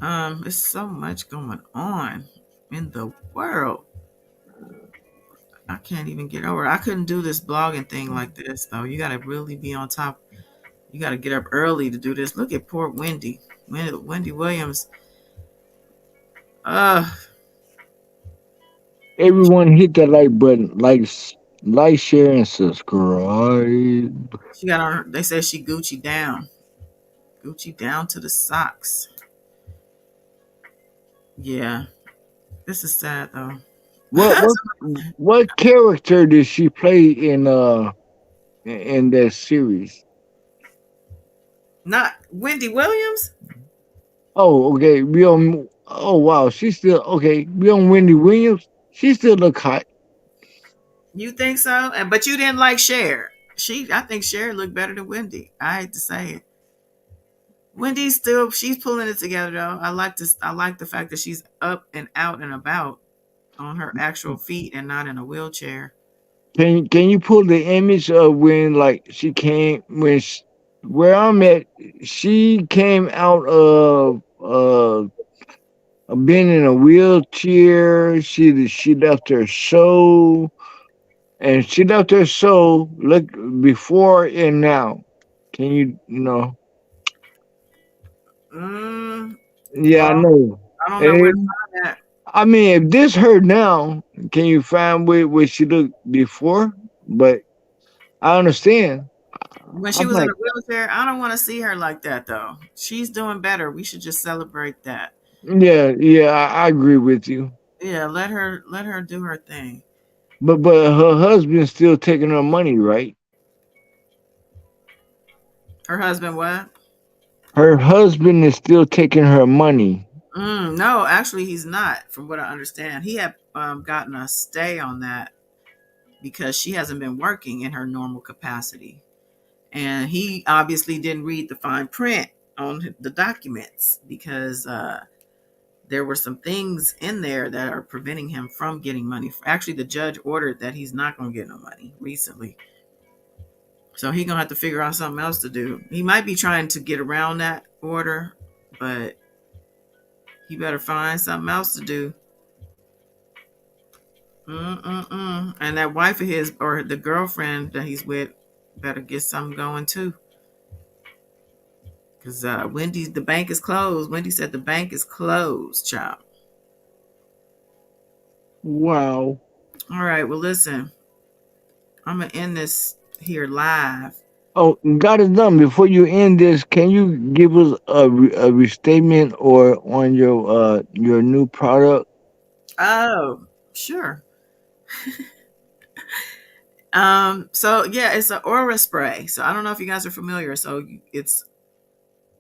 There's so much going on in the world. I can't even get over it. I couldn't do this blogging thing like this though. You gotta really be on top. You gotta get up early to do this. Look at poor Wendy. Wendy Williams. Uh Everyone hit that like button, like, share, and subscribe. she got on they say she Gucci down. Gucci down to the socks. Yeah. This is sad though. What what what character did she play in that series? Not Wendy Williams? Oh, okay. We on. Oh wow, she's still okay. We on Wendy Williams. She still look hot. You think so? And but you didn't like Cher. I think Cher looked better than Wendy. I hate to say it. She's pulling it together though. I like the fact that she's up and out and about on her actual feet and not in a wheelchair. Can you pull the image of when like she came where I'm at? She came out of being in a wheelchair. She left her show, and she left her show. Look before and now. Can you know? Mm, Yeah, I well, know. I don't know where to And find that. I mean, if this her now, can you find where she looked before? But I understand. When she I'm was in like, a wheelchair, I don't want to see her like that though. She's doing better. We should just celebrate that. yeah, yeah, I agree with you. Yeah, let her do her thing. But her husband's still taking her money, right? Her husband what? Her husband is still taking her money. No, actually, he's not. From what I understand, he had gotten a stay on that because she hasn't been working in her normal capacity, and he obviously didn't read the fine print on the documents because there were some things in there that are preventing him from getting money. Actually, the judge ordered that he's not going to get no money recently, so he's gonna have to figure out something else to do. He might be trying to get around that order, but he better find something else to do. And that wife of his or the girlfriend that he's with better get something going too. Because the bank is closed. Wendy said the bank is closed, child. Wow. All right, well, listen, I'm going to end this here live. Oh, got it done. Before you end this, can you give us a restatement or on your new product? Oh, sure. So yeah, it's an aura spray. So I don't know if you guys are familiar. So it's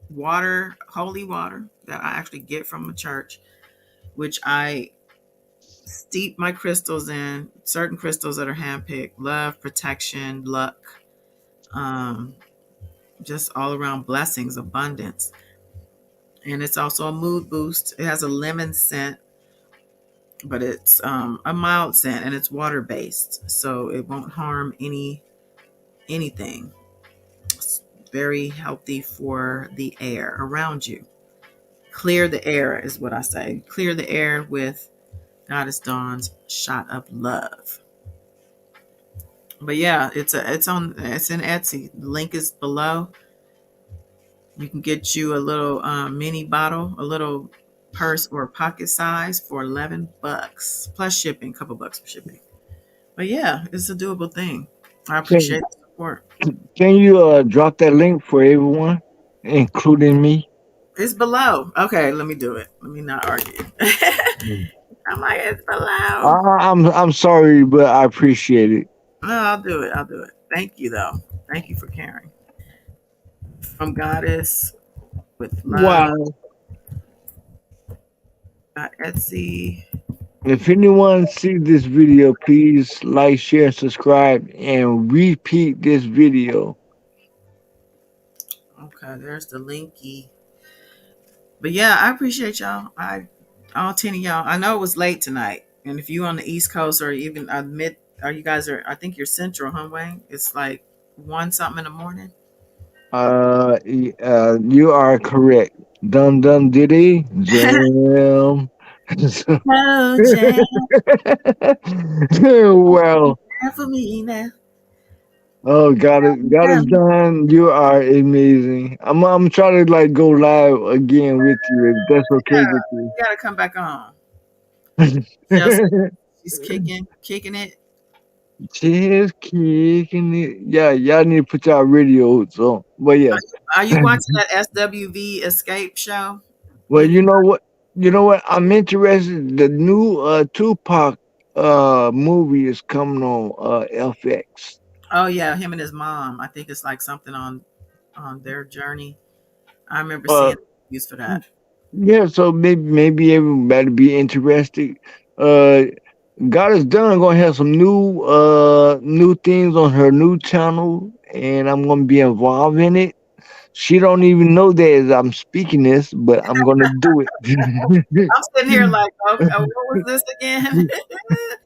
water, holy water that I actually get from a church, which I steep my crystals in, certain crystals that are handpicked, love, protection, luck, um, just all around blessings, abundance. And it's also a mood boost. It has a lemon scent, but it's a mild scent and it's water based, so it won't harm anything. It's very healthy for the air around you. Clear the air is what I say. Clear the air with Goddess Dawn's shot of love. But yeah, it's in Etsy. The link is below. You can get you a little mini bottle, a little purse or pocket size for $11 plus shipping, couple bucks for shipping. But yeah, it's a doable thing. I Can appreciate the support. can you drop that link for everyone, including me? It's below. Okay, let me do it. Let me not argue. I'm like, it's below. I'm sorry, but I appreciate it. No, I'll do it. I'll do it. Thank you, though. Thank you for caring. From Goddess with Love. Wow. Etsy. If anyone see this video, please like, share, subscribe, and repeat this video. Okay, there's the linky. But yeah, I appreciate y'all. All 10 of y'all. I know it was late tonight. And if you on the East Coast or even mid, or you guys are, I think you're Central, huh, Wayne? It's like one something in the morning. You are correct. Dum dum diddy jam. Oh, Jen, Well, for me now. oh, God is done. You are amazing. I'm trying to like go live again with you if that's okay with you. You gotta come back on. Just she's kicking it. Just kicking it. Yeah, y'all need to put y'all radios on. But yeah. Are you watching that SWV Escape show? Well, Any? you know what? You know what? I'm interested. The new Tupac movie is coming on FX. Oh yeah, him and his mom. I think it's like something on their journey. I remember Uh seeing reviews for that. yeah, so maybe everybody be interested. Uh God is done gonna have some new things on her new channel, and I'm gonna be involved in it. She don't even know that as I'm speaking this, but I'm gonna do it. I'm sitting here like, oh, what was this again?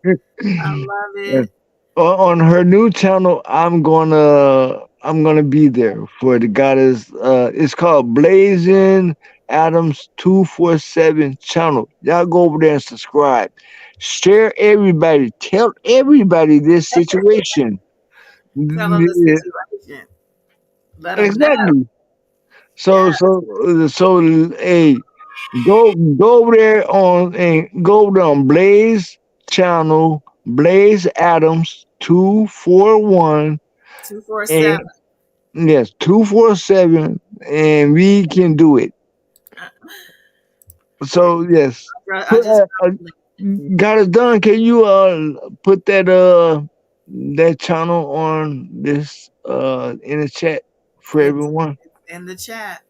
I love Yeah. it. On her new channel, I'm gonna be there for the goddess. It's called Blazing Adams 247 channel. Y'all go over there and subscribe. Share everybody. Tell everybody this situation. Tell them the Yeah, situation. Let them know. exactly. Yeah, Hey, go over there on Blaze channel, Blaze Adams 241. 247. And yes, 247, and we can do it. Yeah, So yes, I put just got it done. Can you put that channel on this in the chat for it's everyone? in the chat.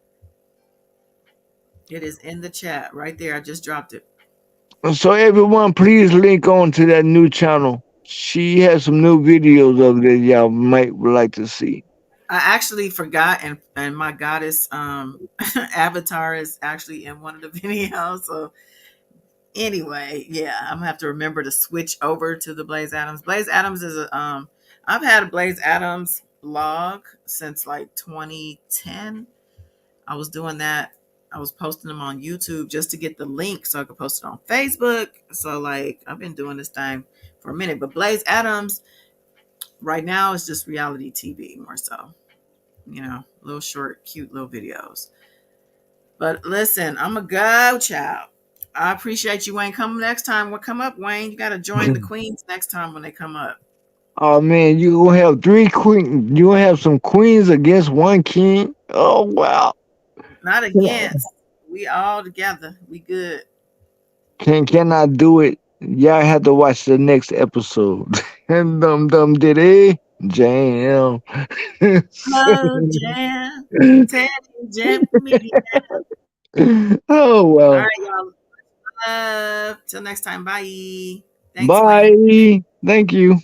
It is in the chat right there. I just dropped it. So everyone, please link on to that new channel. She has some new videos of that y'all might like to see. I actually forgot, and my goddess avatar is actually in one of the videos. So anyway, yeah, I'm gonna have to remember to switch over to the Blaze Adams. Blaze Adams is a I've had a Blaze Adams blog since like 2010. I was doing that. I was posting them on YouTube just to get the link so I could post it on Facebook. So like I've been doing this thing for a minute. But Blaze Adams right now is just reality TV more so. Little short, cute little videos. But listen, I'm a go, child. I appreciate you, Wayne. Come next time. What come up, Wayne? You gotta join the queens next time when they come up. Oh man, you gonna have three queens. You gonna have some queens against one king. Oh wow. Not against. We all together. We good. Cannot do it. Y'all have to watch the next episode. And dum diddy jam. Oh, jam. Teddy jam for me. Oh All well. right, y'all. Till next time. Bye. Thanks, Wayne. Bye. Thank you.